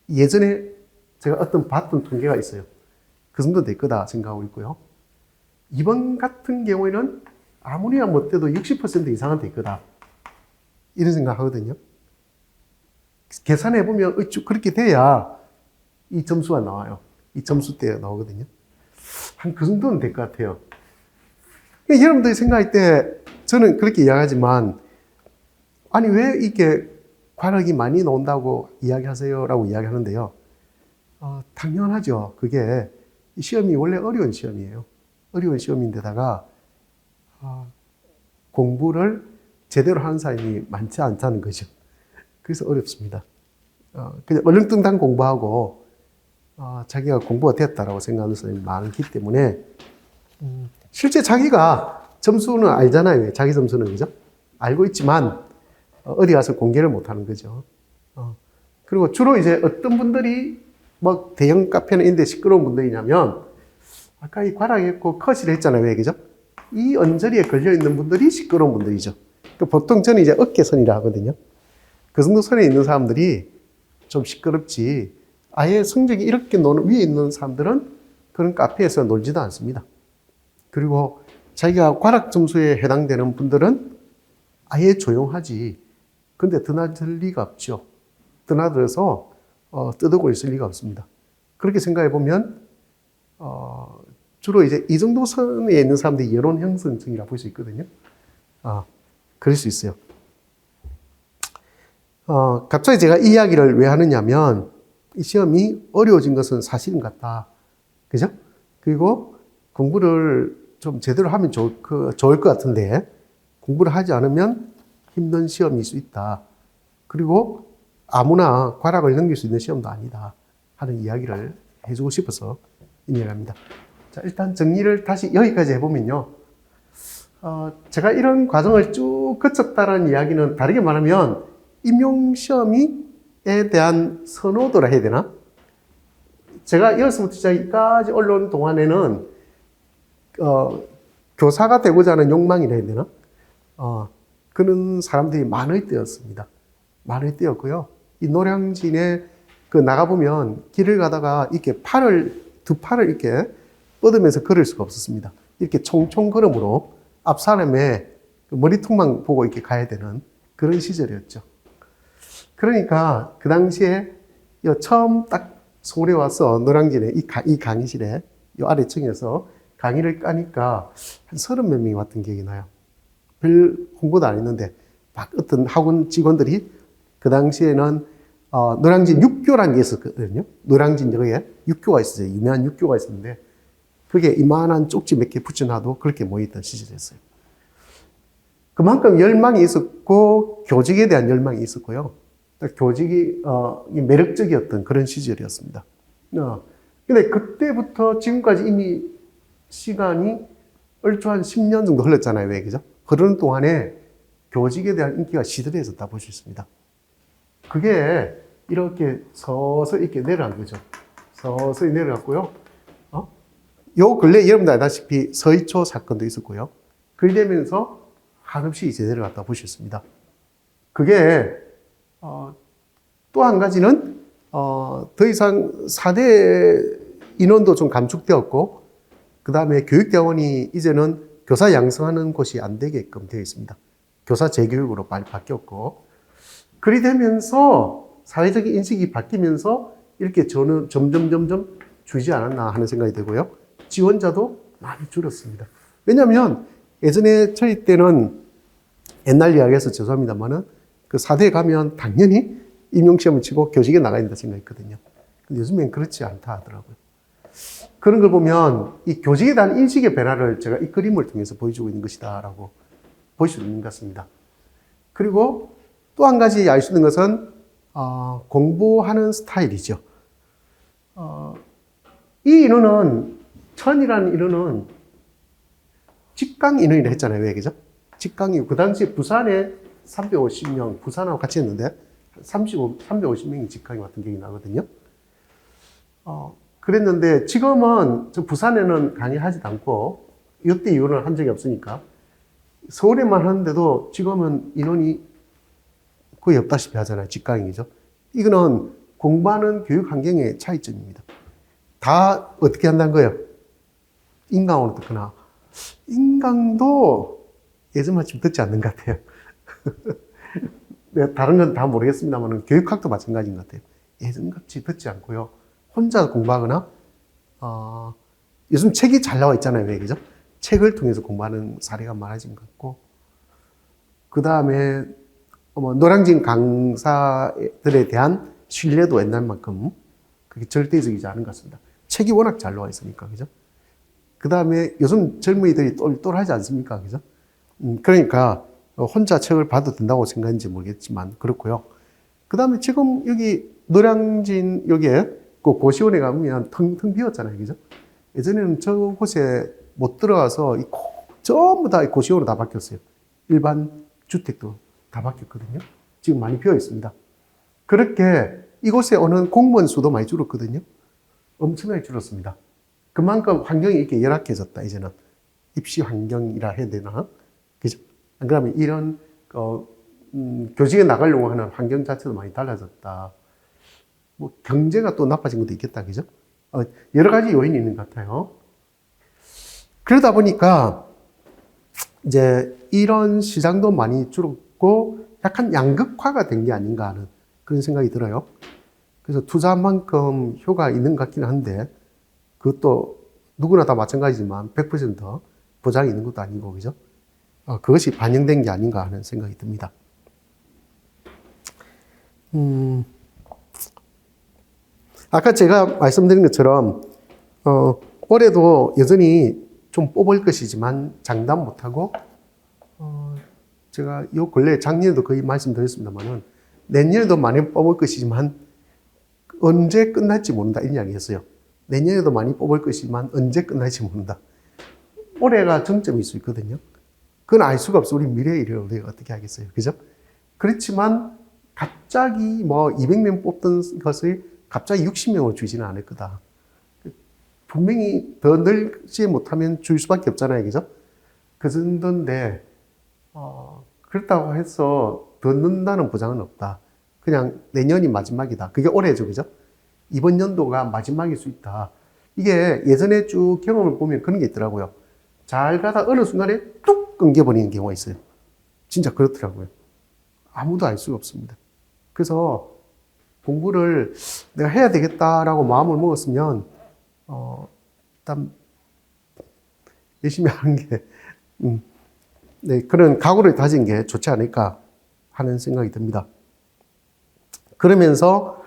Speaker 1: 예전에 제가 어떤 봤던 통계가 있어요. 그 정도 될 거다 생각하고 있고요. 이번 같은 경우에는 아무리나 못해도 60% 이상은 될 거다. 이런 생각 하거든요. 계산해보면 그렇게 돼야 이 점수가 나와요. 이 점수대가 나오거든요. 한 그 정도는 될 것 같아요. 여러분들이 생각할 때 저는 그렇게 이야기하지만 아니 왜 이렇게 과락이 많이 나온다고 이야기하세요? 라고 이야기하는데요. 당연하죠. 그게 시험이 원래 어려운 시험이에요. 어려운 시험인데다가 공부를 제대로 하는 사람이 많지 않다는 거죠. 그래서 어렵습니다. 그냥 얼렁뚱땅 공부하고 자기가 공부가 됐다라고 생각하는 사람이 많기 때문에 실제 자기가 점수는 알잖아요. 자기 점수는, 그죠? 알고 있지만 어디 가서 공개를 못하는 거죠. 그리고 주로 이제 어떤 분들이 뭐 대형 카페는 인데 시끄러운 분들이냐면 아까 이 과락했고 컷을 했잖아요. 왜, 그죠? 이 언저리에 걸려있는 분들이 시끄러운 분들이죠. 보통 저는 이제 어깨선이라 하거든요. 그 정도 선에 있는 사람들이 좀 시끄럽지, 아예 성적이 이렇게 노는 위에 있는 사람들은 그런 카페에서 놀지도 않습니다. 그리고 자기가 과락 점수에 해당되는 분들은 아예 조용하지. 근데 드나들 리가 없죠. 드나들어서 떠들고 있을 리가 없습니다. 그렇게 생각해 보면 주로 이제 이 정도 선에 있는 사람들이 여론 형성증이라고 볼 수 있거든요. 그럴 수 있어요. 갑자기 제가 이 이야기를 왜 하느냐면, 이 시험이 어려워진 것은 사실인 것 같다. 그죠? 그리고 공부를 좀 제대로 하면 좋을 것 같은데, 공부를 하지 않으면 힘든 시험일 수 있다. 그리고 아무나 과락을 넘길 수 있는 시험도 아니다 하는 이야기를 해주고 싶어서 이야기합니다. 자, 일단 정리를 다시 여기까지 해보면요. 제가 이런 과정을 쭉 거쳤다는 이야기는 다르게 말하면 임용시험에 대한 선호도라 해야 되나? 제가 여기서부터 여기까지 올라온 동안에는 교사가 되고자 하는 욕망이라 해야 되나? 그런 사람들이 만의 때였습니다. 만의 때였고요. 이 노량진에 나가보면 길을 가다가 이렇게 두 팔을 이렇게 뻗으면서 걸을 수가 없었습니다. 이렇게 총총 걸음으로 앞 사람의 머리통만 보고 이렇게 가야 되는 그런 시절이었죠. 그러니까 그 당시에 처음 딱 서울에 와서 노량진에 이 강의실에 이 아래층에서 강의를 까니까 한 30몇 명이 왔던 기억이 나요. 별 홍보도 안 했는데 막 어떤 학원 직원들이 그 당시에는 노량진 육교라는 게 있었거든요. 노량진역에 육교가 있었어요. 유명한 육교가 있었는데 그게 이만한 쪽지 몇 개 붙여놔도 그렇게 모여있던 시절이었어요. 그만큼 열망이 있었고 교직에 대한 열망이 있었고요. 교직이 매력적이었던 그런 시절이었습니다. 근데 그때부터 지금까지 이미 시간이 얼추 한 10년 정도 흘렀잖아요. 왜, 그죠? 그런 동안에 교직에 대한 인기가 시들해졌다 볼 수 있습니다. 그게 이렇게 서서히 이렇게 내려간 거죠. 서서히 내려갔고요. 요 근래 여러분들 알다시피 서희초 사건도 있었고요. 그러면서 한없이 이제 내려갔다 보셨습니다. 그게 또 한 가지는 더 이상 4대 인원도 좀 감축되었고, 그 다음에 교육대원이 이제는 교사 양성하는 곳이 안 되게끔 되어 있습니다. 교사 재교육으로 많이 바뀌었고, 그리 되면서 사회적인 인식이 바뀌면서 이렇게 저는 점점 줄지 않았나 하는 생각이 들고요. 지원자도 많이 줄었습니다. 왜냐하면 예전에 저희 때는 옛날 이야기해서 죄송합니다만은 그 4대에 가면 당연히 임용시험을 치고 교직에 나가야 된다 생각했거든요. 근데 요즘엔 그렇지 않다 하더라고요. 그런 걸 보면 이 교직에 대한 인식의 변화를 제가 이 그림을 통해서 보여주고 있는 것이다라고 볼 수 있는 것 같습니다. 그리고 또 한 가지 알 수 있는 것은 공부하는 스타일이죠. 이 인원은 천이라는 인원은 직강 인원이라 했잖아요. 왜, 그죠? 직강이고 그 당시 부산에 350명, 부산하고 같이 했는데 350명이 직강이 왔던 기억이 나거든요. 그랬는데 지금은 저 부산에는 강의하지도 않고 이때 이후로는 한 적이 없으니까 서울에만 하는데도 지금은 인원이 거의 없다시피 하잖아요. 직강이죠. 이거는 공부하는 교육 환경의 차이점입니다. 다 어떻게 한다는 거예요? 인강으로 듣거나. 인강도 예전만큼 듣지 않는 것 같아요. 다른 건 다 모르겠습니다만 교육학도 마찬가지인 것 같아요. 예전같이 듣지 않고요. 혼자 공부하거나 요즘 책이 잘 나와 있잖아요. 왜, 그죠? 책을 통해서 공부하는 사례가 많아진 것 같고, 그 다음에 노량진 강사들에 대한 신뢰도 옛날만큼 그게 절대적이지 않은 것 같습니다. 책이 워낙 잘 나와 있으니까, 그죠? 그 다음에 요즘 젊은이들이 똘똘하지 않습니까? 그죠? 그러니까 혼자 책을 봐도 된다고 생각하는지 모르겠지만 그렇고요. 그 다음에 지금 여기 노량진 여기에 그 고시원에 가면 텅텅 비었잖아요. 그죠? 예전에는 저곳에 못 들어가서 전부 다 고시원으로 다 바뀌었어요. 일반 주택도 다 바뀌었거든요. 지금 많이 비어 있습니다. 그렇게 이곳에 오는 공무원 수도 많이 줄었거든요. 엄청나게 줄었습니다. 그만큼 환경이 이렇게 열악해졌다, 이제는. 입시 환경이라 해야 되나? 그죠? 그러면 이런, 교직에 나가려고 하는 환경 자체도 많이 달라졌다. 뭐, 경제가 또 나빠진 것도 있겠다, 그죠? 여러 가지 요인이 있는 것 같아요. 그러다 보니까, 이제 이런 시장도 많이 줄었고, 약간 양극화가 된 게 아닌가 하는 그런 생각이 들어요. 그래서 투자한 만큼 효과가 있는 것 같긴 한데, 그것도 누구나 다 마찬가지지만 100% 보장이 있는 것도 아니고, 그죠? 그것이 반영된 게 아닌가 하는 생각이 듭니다. 아까 제가 말씀드린 것처럼, 올해도 여전히 좀 뽑을 것이지만 장담 못하고, 제가 요 근래 작년에도 거의 말씀드렸습니다만은, 내년에도 많이 뽑을 것이지만 언제 끝날지 모른다, 이런 이야기 했어요. 내년에도 많이 뽑을 것이지만 언제 끝날지 모른다. 올해가 정점일 수 있거든요. 그건 알 수가 없어. 우리 미래의 일을 우리가 어떻게 하겠어요. 그죠? 그렇지만 갑자기 뭐 200명 뽑던 것을 갑자기 60명으로 주지는 않을 거다. 분명히 더 늘지 못하면 줄 수밖에 없잖아요. 그죠? 그 정도인데, 그렇다고 해서 더 는다는 보장은 없다. 그냥 내년이 마지막이다. 그게 올해죠. 그죠? 이번 연도가 마지막일 수 있다. 이게 예전에 쭉 경험을 보면 그런 게 있더라고요. 잘 가다 어느 순간에 뚝 끊겨버리는 경우가 있어요. 진짜 그렇더라고요. 아무도 알 수가 없습니다. 그래서 공부를 내가 해야 되겠다라고 마음을 먹었으면, 일단, 열심히 하는 게, 네, 그런 각오를 다진 게 좋지 않을까 하는 생각이 듭니다. 그러면서,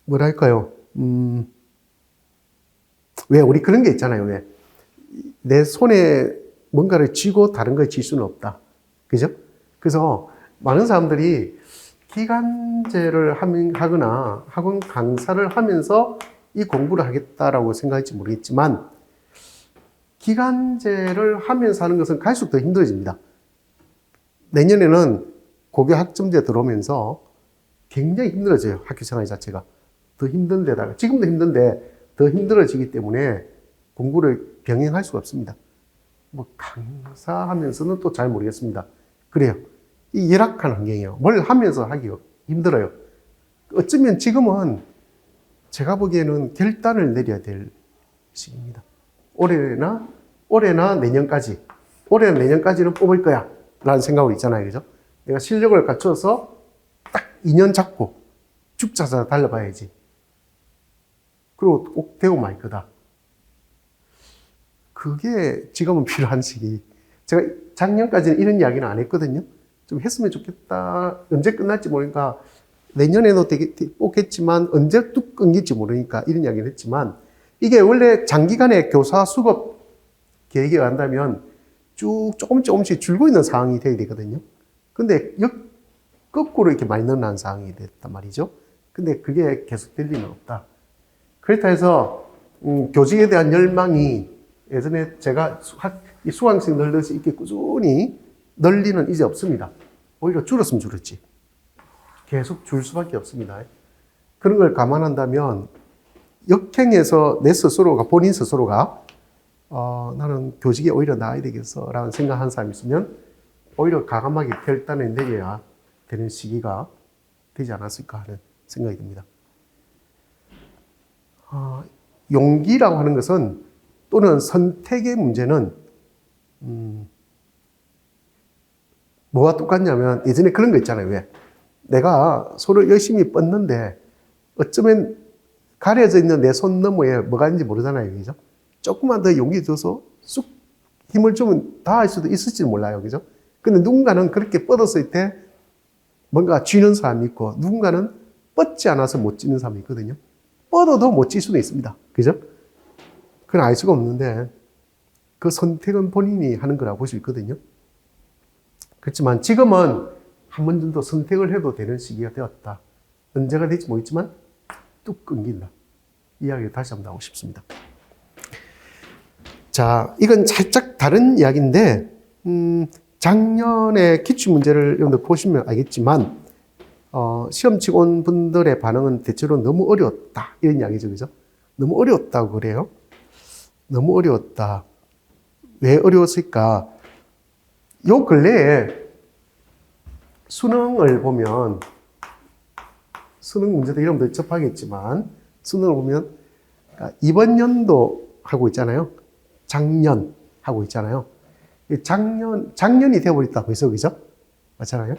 Speaker 1: 뭐랄까요. 왜, 우리 그런 게 있잖아요. 왜. 내 손에 뭔가를 쥐고 다른 걸 쥘 수는 없다. 그죠? 그래서 많은 사람들이 기간제를 하거나 학원 강사를 하면서 이 공부를 하겠다라고 생각할지 모르겠지만, 기간제를 하면서 하는 것은 갈수록 더 힘들어집니다. 내년에는 고교 학점제 들어오면서 굉장히 힘들어져요. 학교 생활 자체가. 더 힘든 데다가, 지금도 힘든데 더 힘들어지기 때문에 공부를 병행할 수가 없습니다. 뭐 강사하면서는 또 잘 모르겠습니다. 그래요. 이 열악한 환경이에요. 뭘 하면서 하기 힘들어요. 어쩌면 지금은 제가 보기에는 결단을 내려야 될 시기입니다. 올해나 내년까지. 올해나 내년까지는 뽑을 거야. 라는 생각으로 있잖아요. 그죠? 내가 실력을 갖춰서 딱 2년 잡고 죽 찾아 달려봐야지. 그리고 꼭 되고 말 거다. 그게 지금은 필요한 시기. 제가 작년까지는 이런 이야기는 안 했거든요. 좀 했으면 좋겠다. 언제 끝날지 모르니까 내년에도 뽑겠지만 언제 뚝 끊길지 모르니까 이런 이야기를 했지만, 이게 원래 장기간의 교사 수급 계획에 의한다면 쭉 조금씩 줄고 있는 상황이 돼야 되거든요. 근데 거꾸로 이렇게 많이 늘어난 상황이 됐단 말이죠. 근데 그게 계속 될 리는 없다. 그렇다 해서 교직에 대한 열망이 예전에 제가 이 수강생 늘듯이 이렇게 꾸준히 늘리는 이제 없습니다. 오히려 줄었으면 줄었지. 계속 줄 수밖에 없습니다. 그런 걸 감안한다면 역행해서 내 스스로가, 본인 스스로가 나는 교직에 오히려 나아야 되겠어 라는 생각하는 사람이 있으면 오히려 과감하게 결단을 내려야 되는 시기가 되지 않았을까 하는 생각이 듭니다. 용기라고 하는 것은, 또는 선택의 문제는 뭐가 똑같냐면, 예전에 그런 거 있잖아요. 왜? 내가 손을 열심히 뻗는데 어쩌면 가려져 있는 내 손 너머에 뭐가 있는지 모르잖아요. 그죠? 조금만 더 용기 줘서 쑥 힘을 주면 다 할 수도 있을지 몰라요. 그죠? 근데 누군가는 그렇게 뻗었을 때 뭔가 쥐는 사람이 있고, 누군가는 뻗지 않아서 못 쥐는 사람이 있거든요. 뻗어도 못 쥐 수도 있습니다. 그죠? 그건 알 수가 없는데, 그 선택은 본인이 하는 거라고 볼 수 있거든요. 그렇지만 지금은 한 번 정도 선택을 해도 되는 시기가 되었다. 언제가 될지 모르겠지만 뚝 끊긴다. 이야기를 다시 한번 하고 싶습니다. 자, 이건 살짝 다른 이야기인데 작년에 기출문제를 여러분들 보시면 알겠지만 시험 치고 온 분들의 반응은 대체로 너무 어려웠다 이런 이야기죠. 그죠? 너무 어려웠다고 그래요. 너무 어려웠다. 왜 어려웠을까? 요 근래에 수능을 보면 수능 문제도 여러분들 접하겠지만 수능을 보면 이번 연도 하고 있잖아요. 작년 하고 있잖아요. 작년이 되어버렸다 벌써, 그죠? 맞잖아요.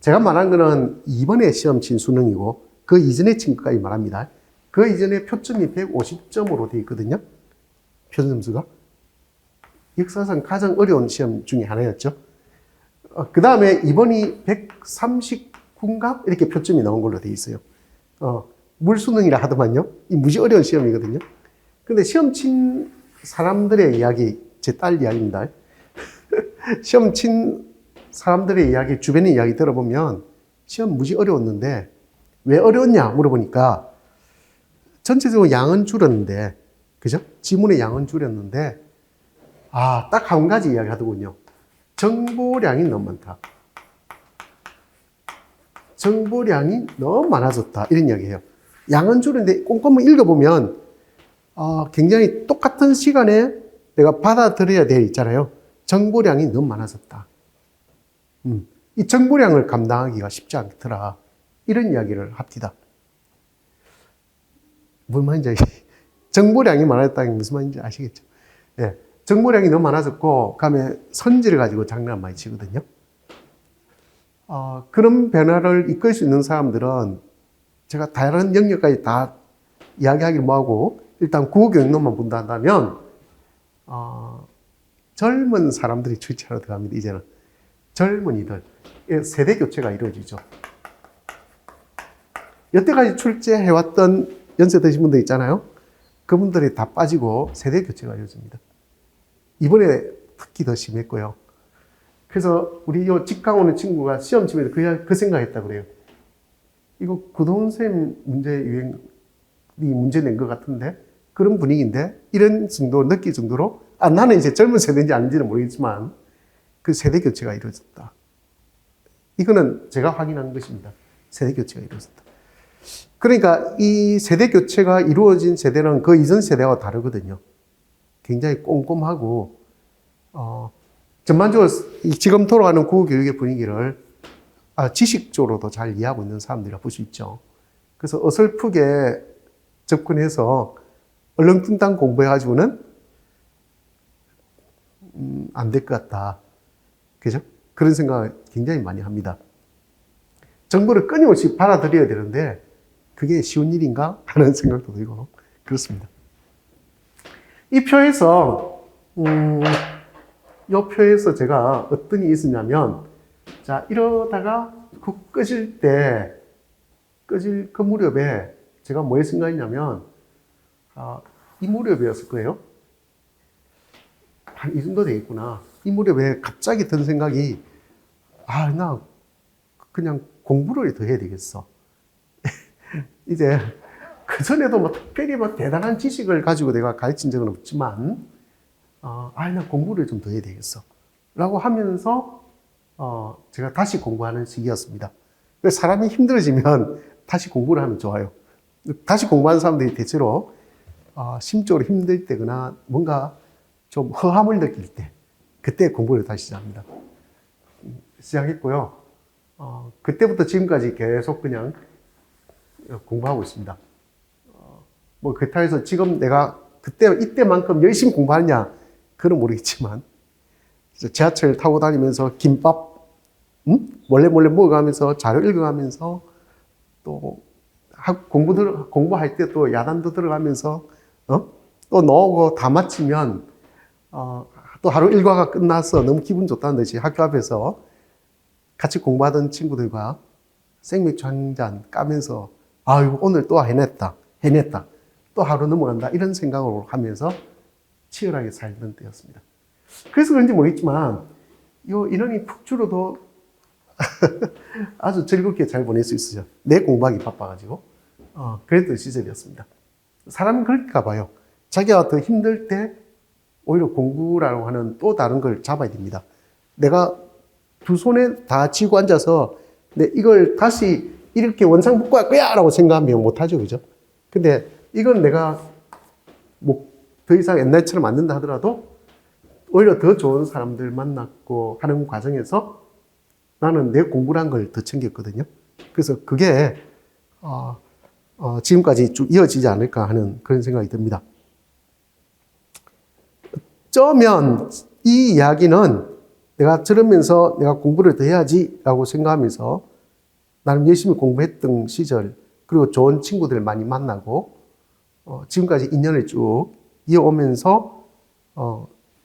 Speaker 1: 제가 말한 거는 이번에 시험 친 수능이고 그 이전에 친 것까지 말합니다. 그 이전에 표점이 150점으로 되어 있거든요. 표준 점수가. 역사상 가장 어려운 시험 중에 하나였죠. 그 다음에 이번이 139인가? 이렇게 표점이 나온 걸로 되어 있어요. 물수능이라 하더만요. 이 무지 어려운 시험이거든요. 근데 시험 친 사람들의 이야기, 제 딸 이야기입니다. 시험 친 사람들의 이야기, 주변의 이야기 들어보면 시험 무지 어려웠는데 왜 어려웠냐 물어보니까 전체적으로 양은 줄었는데, 그죠? 지문의 양은 줄였는데, 딱 한 가지 이야기 하더군요. 정보량이 너무 많다. 정보량이 너무 많아졌다. 이런 이야기예요. 양은 줄었는데 꼼꼼히 읽어보면 굉장히 똑같은 시간에 내가 받아들여야 돼 있잖아요. 정보량이 너무 많아졌다. 이 정보량을 감당하기가 쉽지 않더라. 이런 이야기를 합니다. 무슨 말인지 정보량이 많아졌다는 게 무슨 말인지 아시겠죠? 예. 정보량이 너무 많아졌고, 그다음에 선지를 가지고 장난 많이 치거든요. 그런 변화를 이끌 수 있는 사람들은 제가 다른 영역까지 다 이야기하기 뭐하고, 일단 국어교육론만 본다 한다면, 젊은 사람들이 출제하러 들어갑니다, 이제는. 젊은이들. 세대 교체가 이루어지죠. 여태까지 출제해왔던 연세 드신 분들 있잖아요. 그분들이 다 빠지고 세대 교체가 이루어집니다. 이번에 특히 더 심했고요. 그래서 우리 요 직강 오는 친구가 시험 치면서 그 생각했다 그래요. 이거 구동쌤 문제 낸 것 같은데? 그런 분위기인데? 이런 정도 느낄 정도로, 나는 이제 젊은 세대인지 아닌지는 모르겠지만, 그 세대 교체가 이루어졌다. 이거는 제가 확인한 것입니다. 세대 교체가 이루어졌다. 그러니까 이 세대 교체가 이루어진 세대는 그 이전 세대와 다르거든요. 굉장히 꼼꼼하고, 전반적으로 지금 돌아가는 국어교육의 분위기를 지식적으로도 잘 이해하고 있는 사람들이라 볼 수 있죠. 그래서 어설프게 접근해서 얼렁뚱땅 공부해가지고는 안 될 것 같다. 그죠? 그런 생각을 굉장히 많이 합니다. 정보를 끊임없이 받아들여야 되는데 그게 쉬운 일인가 하는 생각도 들고 그렇습니다. 이 표에서 이 표에서 제가 어떤 일이 있었냐면, 자, 이러다가 그 꺼질 그 무렵에 제가 뭐 생각했냐면, 이 무렵이었을 거예요. 한 이 정도 되겠구나. 이 무렵에 갑자기 든 생각이, 나 그냥 공부를 더 해야 되겠어. 이제 그전에도 뭐 특별히 뭐 대단한 지식을 가지고 내가 가르친 적은 없지만, 나 공부를 좀 더 해야 되겠어. 라고 하면서, 제가 다시 공부하는 시기였습니다. 그래서 사람이 힘들어지면 다시 공부를 하면 좋아요. 다시 공부하는 사람들이 대체로, 심적으로 힘들 때거나 뭔가 좀 허함을 느낄 때, 그때 공부를 다시 시작합니다. 시작했고요. 그때부터 지금까지 계속 그냥 공부하고 있습니다. 그렇다고 해서 지금 내가 이때만큼 열심히 공부하느냐, 그건 모르겠지만, 지하철 타고 다니면서 김밥, 몰래 먹어가면서 자료 읽어가면서 또 공부할 때 또 야단도 들어가면서, 또 나오고 다 마치면, 또 하루 일과가 끝나서 너무 기분 좋다는 듯이 학교 앞에서 같이 공부하던 친구들과 생맥주 한 잔 까면서, 오늘 또 해냈다. 또 하루 넘어간다. 이런 생각으로 하면서 치열하게 살던 때였습니다. 그래서 그런지 모르겠지만 요 인원이 푹 줄어도 아주 즐겁게 잘 보낼 수 있어요. 내 공부하기 바빠가지고. 그랬던 시절이었습니다. 사람은 그럴까 봐요. 자기가 더 힘들 때 오히려 공부라고 하는 또 다른 걸 잡아야 됩니다. 내가 두 손에 다 쥐고 앉아서 이걸 다시 이렇게 원상 복구할 거야! 라고 생각하면 못하죠. 그죠? 근데 이건 내가 뭐 더 이상 옛날처럼 안 된다 하더라도 오히려 더 좋은 사람들 만났고 하는 과정에서 나는 내 공부란 걸 더 챙겼거든요. 그래서 그게 지금까지 쭉 이어지지 않을까 하는 그런 생각이 듭니다. 어쩌면 이 이야기는 내가 들으면서 내가 공부를 더 해야지 라고 생각하면서 나름 열심히 공부했던 시절, 그리고 좋은 친구들 많이 만나고 지금까지 인연을 쭉 이어오면서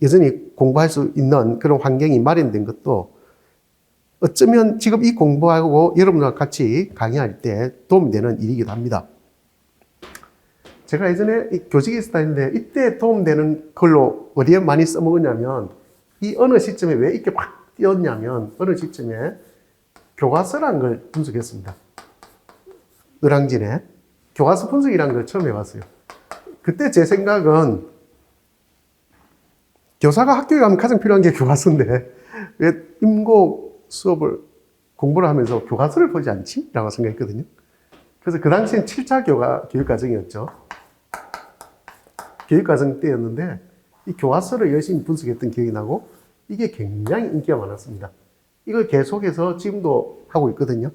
Speaker 1: 여전히 공부할 수 있는 그런 환경이 마련된 것도 어쩌면 지금 이 공부하고 여러분들과 같이 강의할 때 도움이 되는 일이기도 합니다. 제가 예전에 교직에 있었다 했는데 이때 도움되는 걸로 어디에 많이 써먹었냐면 이 어느 시점에 왜 이렇게 확 뛰었냐면 어느 시점에 교과서라는 걸 분석했습니다. 을왕진에 교과서 분석이라는 걸 처음 해봤어요. 그때 제 생각은 교사가 학교에 가면 가장 필요한 게 교과서인데 왜 임고 수업을 공부를 하면서 교과서를 보지 않지? 라고 생각했거든요. 그래서 그 당시엔 7차 교육과정이었죠. 교육과정 때였는데 이 교과서를 열심히 분석했던 기억이 나고 이게 굉장히 인기가 많았습니다. 이걸 계속해서 지금도 하고 있거든요.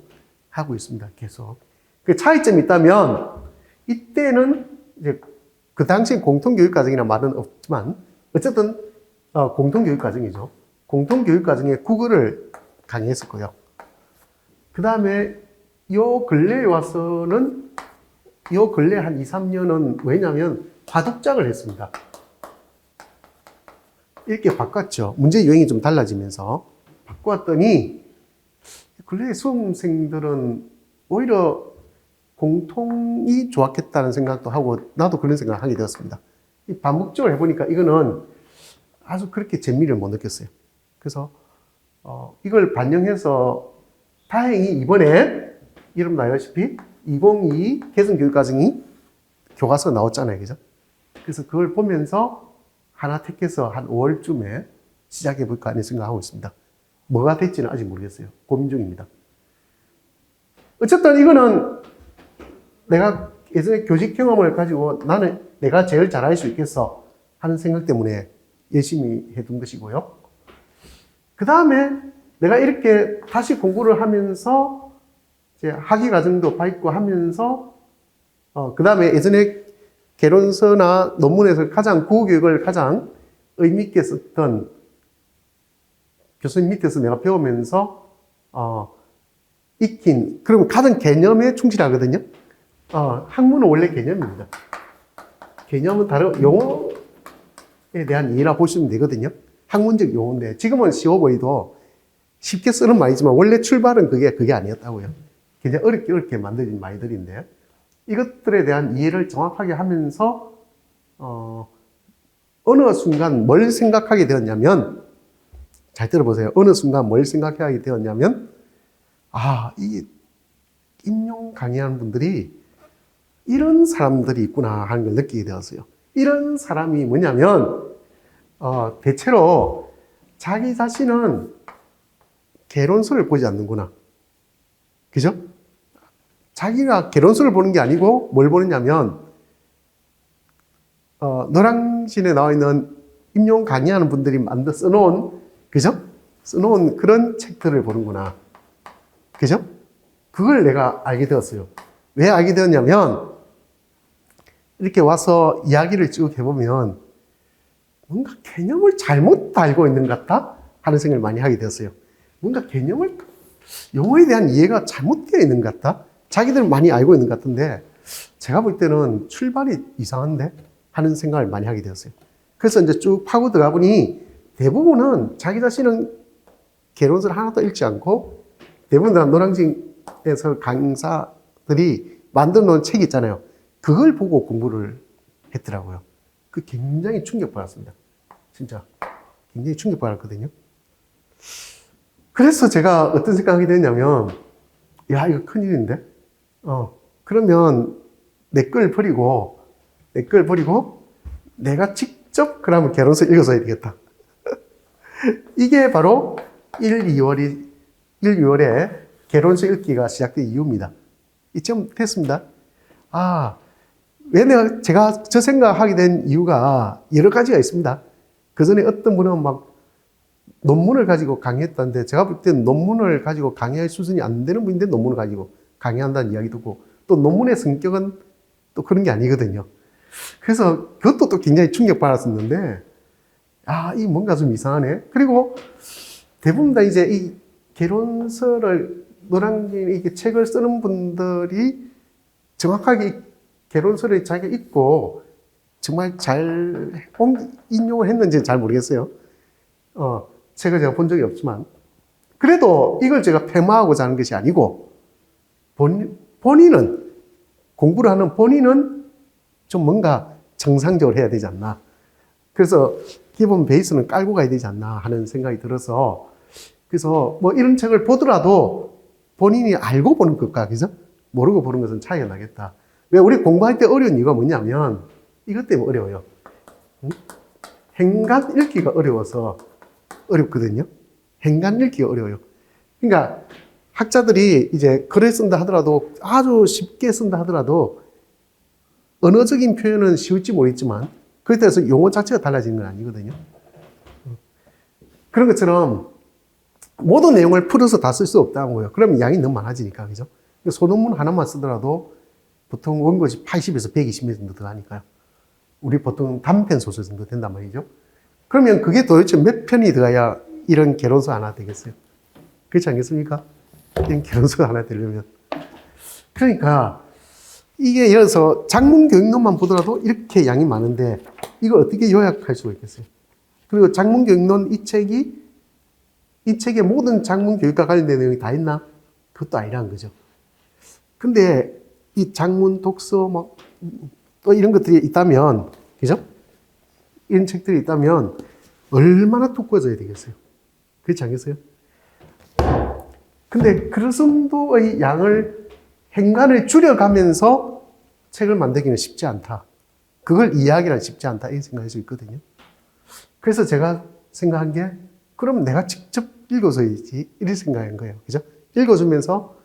Speaker 1: 하고 있습니다. 계속. 그 차이점이 있다면 이때는 이제 그 당시 공통교육과정이라는 말은 없지만 어쨌든 공통교육과정이죠. 공통교육과정에 국어를 강의했었고요. 그 다음에 요 근래에 와서는 요 근래 한 2, 3년은 왜냐면 화독장을 했습니다. 이렇게 바꿨죠. 문제 유형이 좀 달라지면서 바꾸었더니 근래 수험생들은 오히려 공통이 좋았겠다는 생각도 하고 나도 그런 생각을 하게 되었습니다. 반복적으로 해보니까 이거는 아주 그렇게 재미를 못 느꼈어요. 그래서 이걸 반영해서 다행히 이번에 여러분 알다시피 2022 개성교육과정이 교과서 나왔잖아요. 그죠? 그래서 그걸 보면서 하나 택해서 한 5월쯤에 시작해볼까 하는 생각을 하고 있습니다. 뭐가 될지는 아직 모르겠어요. 고민 중입니다. 어쨌든 이거는 내가 예전에 교직 경험을 가지고 나는 내가 제일 잘할 수 있겠어 하는 생각 때문에 열심히 해둔 것이고요. 그 다음에 내가 이렇게 다시 공부를 하면서 이제 학위 과정도 밟고 하면서 그 다음에 예전에 개론서나 논문에서 가장 국어교육을 가장 의미 있게 썼던 교수님 밑에서 내가 배우면서 익힌, 그러면 가장 개념에 충실하거든요. 학문은 원래 개념입니다. 개념은 다른 용어에 대한 이해라 보시면 되거든요. 학문적 용어인데 지금은 쉬워 보이도 쉽게 쓰는 말이지만 원래 출발은 그게 아니었다고요. 굉장히 어렵게 만들어진 말들인데 이것들에 대한 이해를 정확하게 하면서 어느 순간 뭘 생각하게 되었냐면 잘 들어보세요. 어느 순간 뭘 생각하게 되었냐면 이 임용 강의하는 분들이 이런 사람들이 있구나 하는 걸 느끼게 되었어요. 이런 사람이 뭐냐면 대체로 자기 자신은 개론서를 보지 않는구나. 그죠? 자기가 개론서를 보는 게 아니고 뭘 보느냐면 노량진에 나와 있는 임용 강의하는 분들이 써놓은 그죠? 써놓은 그런 책들을 보는구나. 그죠? 그걸 내가 알게 되었어요. 왜 알게 되었냐면 이렇게 와서 이야기를 쭉 해보면 뭔가 개념을 잘못 알고 있는 것 같다 하는 생각을 많이 하게 되었어요. 뭔가 개념을 용어에 대한 이해가 잘못되어 있는 것 같다. 자기들은 많이 알고 있는 것 같은데 제가 볼 때는 출발이 이상한데 하는 생각을 많이 하게 되었어요. 그래서 이제 쭉 파고 들어가 보니 대부분은 자기 자신은 개론서를 하나도 읽지 않고 대부분 다 노량진에서 강사들이 만들어 놓은 책이 있잖아요. 그걸 보고 공부를 했더라고요. 그 굉장히 충격받았습니다. 진짜 굉장히 충격받았거든요. 그래서 제가 어떤 생각이 됐냐면, 야, 이거 큰일인데? 그러면 내 걸 버리고, 내가 직접 그러면 개론서 읽어서야 되겠다. 이게 바로 2월에 개론서 읽기가 시작된 이유입니다. 이쯤 됐습니다. 왜 제가 저 생각하게 된 이유가 여러 가지가 있습니다. 그 전에 어떤 분은 막 논문을 가지고 강의했다는데, 제가 볼 때는 논문을 가지고 강의할 수준이 안 되는 분인데 논문을 가지고 강의한다는 이야기 듣고, 또 논문의 성격은 또 그런 게 아니거든요. 그래서 그것도 또 굉장히 충격받았었는데, 이 뭔가 좀 이상하네. 그리고 대부분 다 이제 이 개론서를, 노량진 이게 책을 쓰는 분들이 정확하게 개론서를 자기가 읽고 정말 잘 인용을 했는지는 잘 모르겠어요. 책을 제가 본 적이 없지만. 그래도 이걸 제가 폐마하고자 하는 것이 아니고, 본인은, 공부를 하는 본인은 좀 뭔가 정상적으로 해야 되지 않나. 그래서 기본 베이스는 깔고 가야 되지 않나 하는 생각이 들어서, 그래서 뭐 이런 책을 보더라도 본인이 알고 보는 것과, 그죠? 모르고 보는 것은 차이가 나겠다. 왜 우리 공부할 때 어려운 이유가 뭐냐면, 이것 때문에 어려워요. 행간 읽기가 어려워서 어렵거든요. 행간 읽기가 어려워요. 그러니까 학자들이 이제 글을 쓴다 하더라도, 아주 쉽게 쓴다 하더라도 언어적인 표현은 쉬울지 모르겠지만 그렇다고 해서 용어 자체가 달라지는 건 아니거든요. 그런 것처럼 모든 내용을 풀어서 다 쓸 수 없다는 거예요. 그러면 양이 너무 많아지니까, 그죠? 소논문 하나만 쓰더라도 보통 원고지 80에서 120명 정도 들어가니까요. 우리 보통 단편 소설 정도 된단 말이죠. 그러면 그게 도대체 몇 편이 들어가야 이런 개론서 하나 되겠어요? 그렇지 않겠습니까? 이런 개론서 하나 되려면. 그러니까 이게 예를 들어서 작문 교육론만 보더라도 이렇게 양이 많은데 이걸 어떻게 요약할 수가 있겠어요? 그리고 작문 교육론 이 책에 모든 작문 교육과 관련된 내용이 다 있나? 그것도 아니라는 거죠. 근데 이 작문, 독서, 또 이런 것들이 있다면, 그죠? 이런 책들이 있다면 얼마나 두꺼워져야 되겠어요? 그렇지 않겠어요? 근데 그 정도의 양을, 행간을 줄여가면서 책을 만들기는 쉽지 않다. 그걸 이해하기는 쉽지 않다. 이렇게 생각할 수 있거든요. 그래서 제가 생각한 게, 그럼 내가 직접 읽어서야지. 이렇게 생각한 거예요. 그죠? 읽어주면서,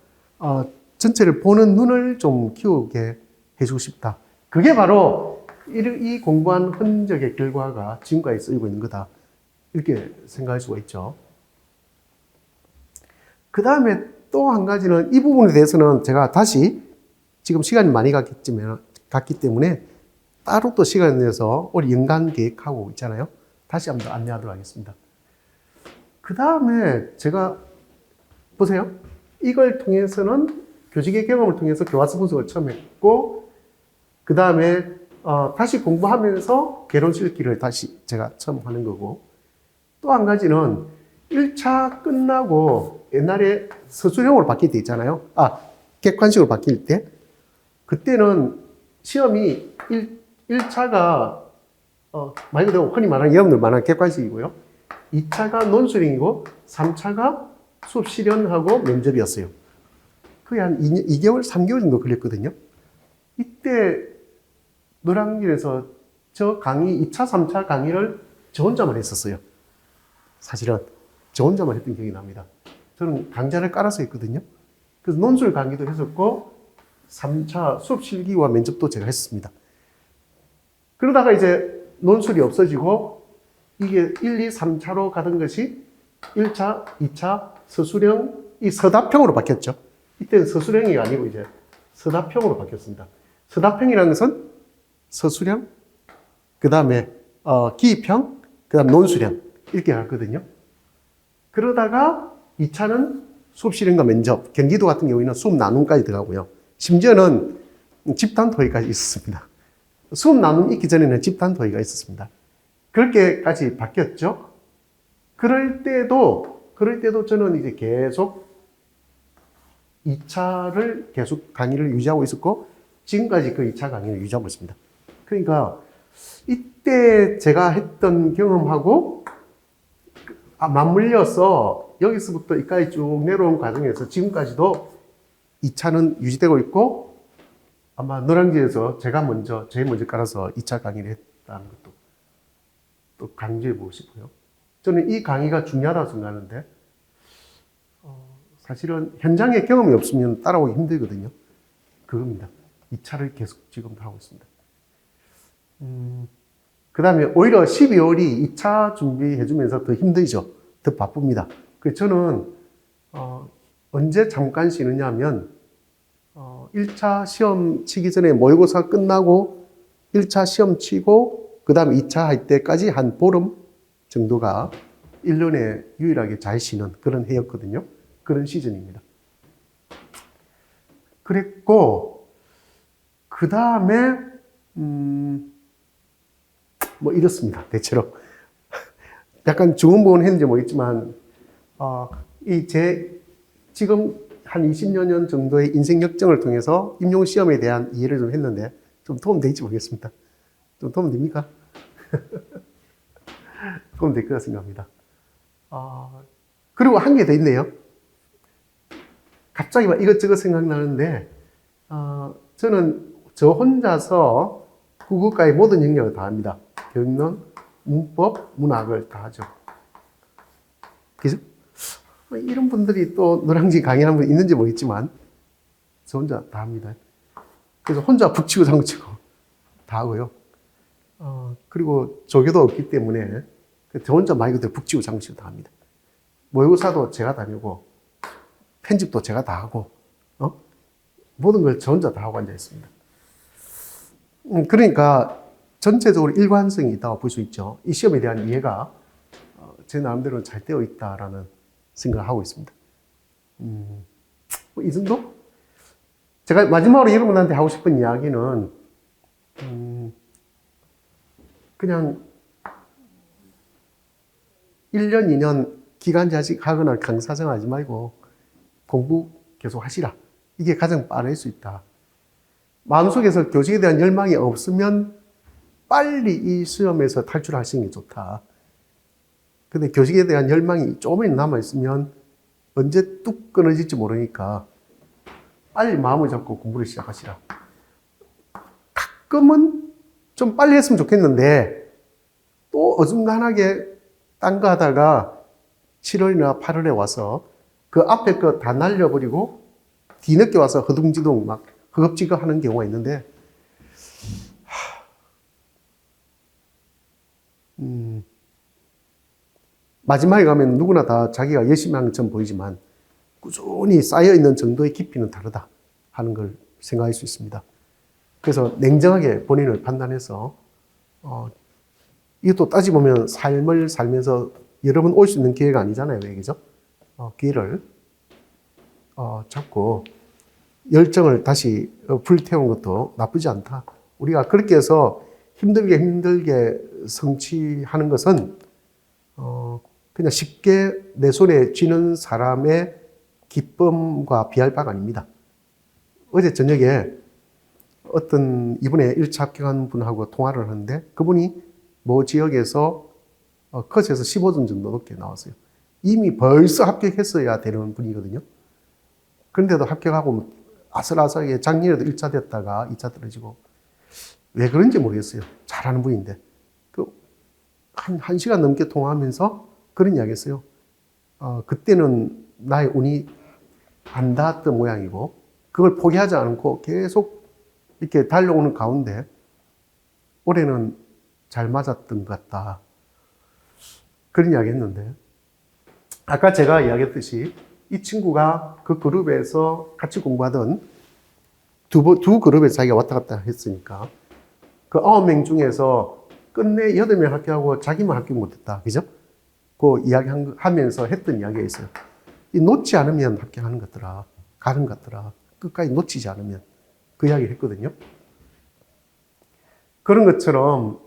Speaker 1: 전체를 보는 눈을 좀 키우게 해주고 싶다. 그게 바로 이 공부한 흔적의 결과가 지금까지 쓰이고 있는 거다. 이렇게 생각할 수가 있죠. 그 다음에 또 한 가지는, 이 부분에 대해서는 제가 다시 지금 시간이 많이 갔기 때문에 따로 또 시간을 내서 우리 연간 계획하고 있잖아요. 다시 한번 안내하도록 하겠습니다. 그 다음에 제가 보세요. 이걸 통해서는 교직의 경험을 통해서 교과서 분석을 처음 했고, 그 다음에 다시 공부하면서 개론서 읽기를 다시 제가 처음 하는 거고, 또 한 가지는 1차 끝나고 옛날에 서술형으로 바뀔 때 있잖아요. 객관식으로 바뀔 때. 그때는 시험이 1차가 말 그대로 흔히 말하는 여러분들 말하는 객관식이고요. 2차가 논술형이고 3차가 수업 실현하고 면접이었어요. 거의 한 2개월, 3개월 정도 걸렸거든요. 이때 노량진에서 저 강의, 2차, 3차 강의를 저 혼자만 했었어요. 사실은 저 혼자만 했던 기억이 납니다. 저는 강좌를 깔아서 했거든요. 그래서 논술 강의도 했었고 3차 수업 실기와 면접도 제가 했습니다. 그러다가 이제 논술이 없어지고 이게 1, 2, 3차로 가던 것이 1차, 2차 서술형, 이 서답형으로 바뀌었죠. 이때는 서술형이 아니고 이제 서답형으로 바뀌었습니다. 서답형이라는 것은 서술형, 그 다음에 기입형, 그 다음 논술형 이렇게 갔거든요. 그러다가 2차는 수업 실현과 면접, 경기도 같은 경우에는 수업 나눔까지 들어가고요. 심지어는 집단 토의까지 있었습니다. 수업 나눔 있기 전에는 집단 토의가 있었습니다. 그렇게까지 바뀌었죠. 그럴 때도 저는 이제 계속 2차를 계속 강의를 유지하고 있었고, 지금까지 그 2차 강의를 유지하고 있습니다. 그러니까, 이때 제가 했던 경험하고, 맞물려서 여기서부터 이까지 쭉 내려온 과정에서 지금까지도 2차는 유지되고 있고, 아마 노량진에서 제일 먼저 깔아서 2차 강의를 했다는 것도 또 강조해 보고 싶고요. 저는 이 강의가 중요하다고 생각하는데, 사실은 현장에 경험이 없으면 따라오기 힘들거든요. 그겁니다. 2차를 계속 지금 하고 있습니다. 그 다음에 오히려 12월이 2차 준비해주면서 더 힘들죠. 더 바쁩니다. 그래서 저는, 언제 잠깐 쉬느냐 하면, 1차 시험 치기 전에 모의고사 끝나고 1차 시험 치고, 그 다음에 2차 할 때까지 한 보름 정도가 1년에 유일하게 잘 쉬는 그런 해였거든요. 그런 시즌입니다. 그랬고, 그 다음에, 뭐 이렇습니다. 대체로. 약간 중원부원 했는지 모르겠지만, 지금 한 20여 년 정도의 인생 역정을 통해서 임용시험에 대한 이해를 좀 했는데, 좀 도움 될지 모르겠습니다. 좀 도움 됩니까? 도움 될 거라 생각합니다. 그리고 한 개 더 있네요. 갑자기 막 이것저것 생각나는데, 저는 저 혼자서 국어과의 모든 영역을 다 합니다. 경론, 문법, 문학을 다 하죠. 그죠? 이런 분들이 또 노량진 강의하는 분 있는지 모르겠지만, 저 혼자 다 합니다. 그래서 혼자 북치고 장구치고 다 하고요. 그리고 조교도 없기 때문에, 저 혼자 말 그대로 북치고 장구치고 다 합니다. 모의고사도 제가 다니고, 편집도 제가 다 하고, 모든 걸 저 혼자 다 하고 앉아 있습니다. 그러니까 전체적으로 일관성이 있다고 볼 수 있죠. 이 시험에 대한 이해가 제 나름대로 잘 되어 있다라는 생각을 하고 있습니다. 이 정도? 제가 마지막으로 여러분한테 하고 싶은 이야기는, 그냥 1년, 2년 기간자직 하거나 강사정 하지 말고 공부 계속 하시라. 이게 가장 빠를 수 있다. 마음속에서 교직에 대한 열망이 없으면 빨리 이 시험에서 탈출할 수 있는 게 좋다. 근데 교직에 대한 열망이 조금이라도 남아있으면 언제 뚝 끊어질지 모르니까 빨리 마음을 잡고 공부를 시작하시라. 가끔은 좀 빨리 했으면 좋겠는데 또 어중간하게 딴 거 하다가 7월이나 8월에 와서 그 앞에 거 다 날려버리고 뒤늦게 와서 허둥지둥 막 허겁지겁 하는 경우가 있는데, 마지막에 가면 누구나 다 자기가 열심히 하는 것처럼 보이지만 꾸준히 쌓여있는 정도의 깊이는 다르다 하는 걸 생각할 수 있습니다. 그래서 냉정하게 본인을 판단해서, 이것도 따지보면 삶을 살면서 여러 번 올 수 있는 기회가 아니잖아요. 왜 그죠? 기회를 잡고 열정을 다시 불태우는 것도 나쁘지 않다. 우리가 그렇게 해서 힘들게 성취하는 것은 그냥 쉽게 내 손에 쥐는 사람의 기쁨과 비할 바가 아닙니다. 어제 저녁에 이번에 1차 합격한 분하고 통화를 하는데, 그분이 모 지역에서 컷에서 15점 정도 높게 나왔어요. 이미 벌써 합격했어야 되는 분이거든요. 그런데도 합격하고 아슬아슬하게 작년에도 1차 됐다가 2차 떨어지고, 왜 그런지 모르겠어요. 잘하는 분인데. 한 시간 넘게 통화하면서 그런 이야기 했어요. 그때는 나의 운이 안 닿았던 모양이고, 그걸 포기하지 않고 계속 이렇게 달려오는 가운데 올해는 잘 맞았던 것 같다. 그런 이야기 했는데, 아까 제가 이야기했듯이 이 친구가 그 그룹에서 같이 공부하던 두 그룹에 자기가 왔다 갔다 했으니까 그 9명 중에서 끝내 8명 합격하고 자기만 합격 못했다. 그죠? 그 이야기 하면서 했던 이야기가 있어요. 놓지 않으면 합격하는 것들아, 가는 것들아, 끝까지 놓치지 않으면, 그 이야기를 했거든요. 그런 것처럼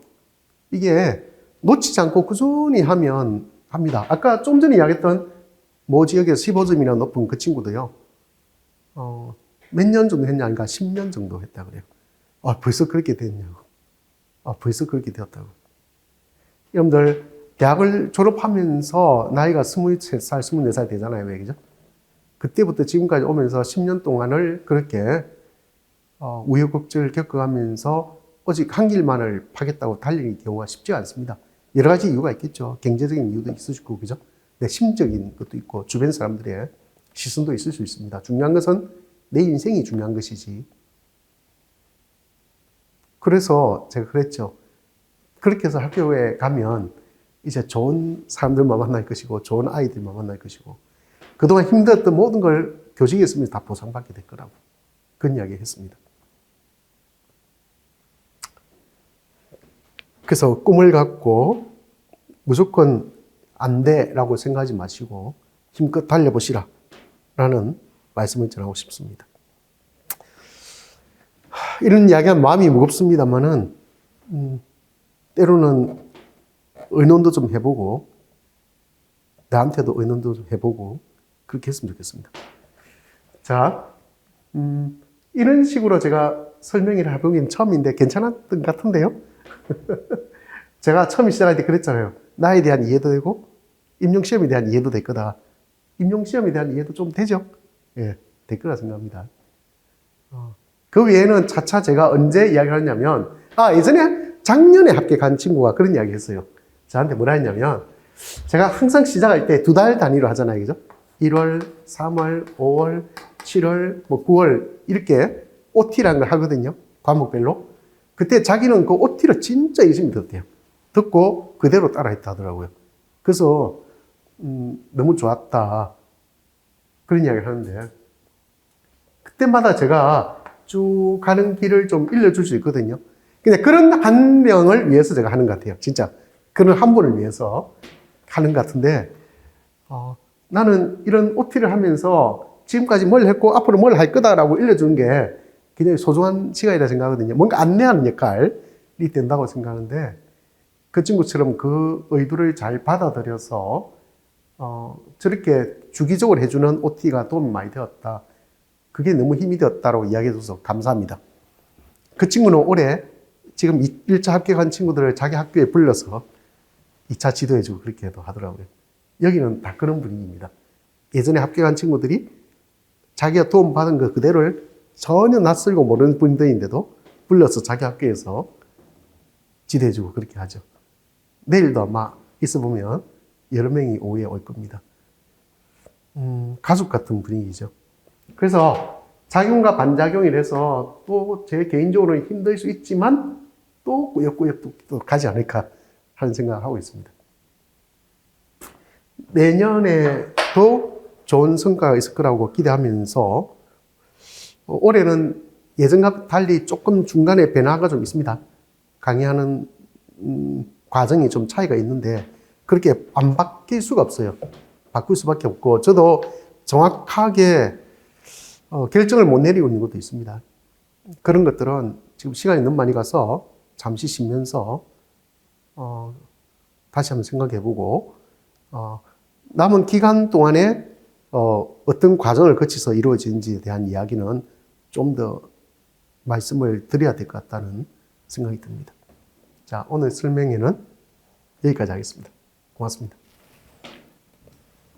Speaker 1: 이게 놓치지 않고 꾸준히 하면 합니다. 아까 좀 전에 이야기했던 모 지역에서 15점이나 높은 그 친구도요, 몇 년 정도 했냐, 그러니까 10년 정도 했다 그래요. 벌써 그렇게 됐냐고. 벌써 그렇게 되었다고. 여러분들, 대학을 졸업하면서 나이가 23살, 24살 되잖아요. 왜, 그죠? 그때부터 지금까지 오면서 10년 동안을 그렇게 우여곡절을 겪어가면서 오직 한 길만을 파겠다고 달리는 경우가 쉽지가 않습니다. 여러 가지 이유가 있겠죠. 경제적인 이유도 있을 수 있고, 그죠? 내 심적인 것도 있고, 주변 사람들의 시선도 있을 수 있습니다. 중요한 것은 내 인생이 중요한 것이지. 그래서 제가 그랬죠. 그렇게 해서 학교에 가면 이제 좋은 사람들만 만날 것이고, 좋은 아이들만 만날 것이고, 그동안 힘들었던 모든 걸 교직에 있으면서 다 보상받게 될 거라고. 그런 이야기 했습니다. 그래서 꿈을 갖고 무조건 안 돼라고 생각하지 마시고 힘껏 달려보시라 라는 말씀을 전하고 싶습니다. 이런 이야기하면 마음이 무겁습니다만은 때로는 의논도 좀 해보고 나한테도 의논도 좀 해보고 그렇게 했으면 좋겠습니다. 자, 이런 식으로 제가 설명을 해보긴 처음인데 괜찮았던 것 같은데요? 제가 처음 시작할 때 그랬잖아요. 나에 대한 이해도 되고 임용시험에 대한 이해도 될 거다. 임용시험에 대한 이해도 좀 되죠? 예, 될 거라 생각합니다. 그 외에는 차차 제가 언제 이야기를 하냐면 예전에 작년에 합격한 친구가 그런 이야기 했어요. 저한테 뭐라 했냐면 제가 항상 시작할 때 2달 단위로 하잖아요. 그죠? 1월, 3월, 5월, 7월, 9월 이렇게 OT라는 걸 하거든요. 과목별로. 그때 자기는 그 OT를 진짜 열심히 듣대요. 듣고 그대로 따라했다 하더라고요. 그래서 너무 좋았다. 그런 이야기를 하는데 그때마다 제가 쭉 가는 길을 좀 일러줄 수 있거든요. 그냥 그런 한 명을 위해서 제가 하는 것 같아요. 진짜 그런 한 분을 위해서 하는 것 같은데 나는 이런 OT를 하면서 지금까지 뭘 했고 앞으로 뭘 할 거다라고 일러주는 게 굉장히 소중한 시간이라 생각하거든요. 뭔가 안내하는 역할이 된다고 생각하는데 그 친구처럼 그 의도를 잘 받아들여서 저렇게 주기적으로 해주는 OT가 도움이 많이 되었다. 그게 너무 힘이 되었다고 이야기해줘서 감사합니다. 그 친구는 올해 지금 1차 합격한 친구들을 자기 학교에 불러서 2차 지도해주고 그렇게도 하더라고요. 여기는 다 그런 분위기입니다. 예전에 합격한 친구들이 자기가 도움받은 거 그대로를 전혀 낯설고 모르는 분들인데도 불러서 자기 학교에서 지도해주고 그렇게 하죠. 내일도 아마 있어보면 여러 명이 오후에 올 겁니다. 가족 같은 분위기죠. 그래서 작용과 반작용이라서 또 제 개인적으로는 힘들 수 있지만 또 꾸역꾸역 또 가지 않을까 하는 생각을 하고 있습니다. 내년에도 좋은 성과가 있을 거라고 기대하면서 올해는 예전과 달리 조금 중간에 변화가 좀 있습니다. 강의하는 과정이 좀 차이가 있는데 그렇게 안 바뀔 수가 없어요. 바꿀 수밖에 없고 저도 정확하게 결정을 못 내리고 있는 것도 있습니다. 그런 것들은 지금 시간이 너무 많이 가서 잠시 쉬면서 다시 한번 생각해보고 남은 기간 동안에 어떤 과정을 거쳐서 이루어지는지에 대한 이야기는 좀 더 말씀을 드려야 될 것 같다는 생각이 듭니다. 자, 오늘 설명회는 여기까지 하겠습니다. 고맙습니다.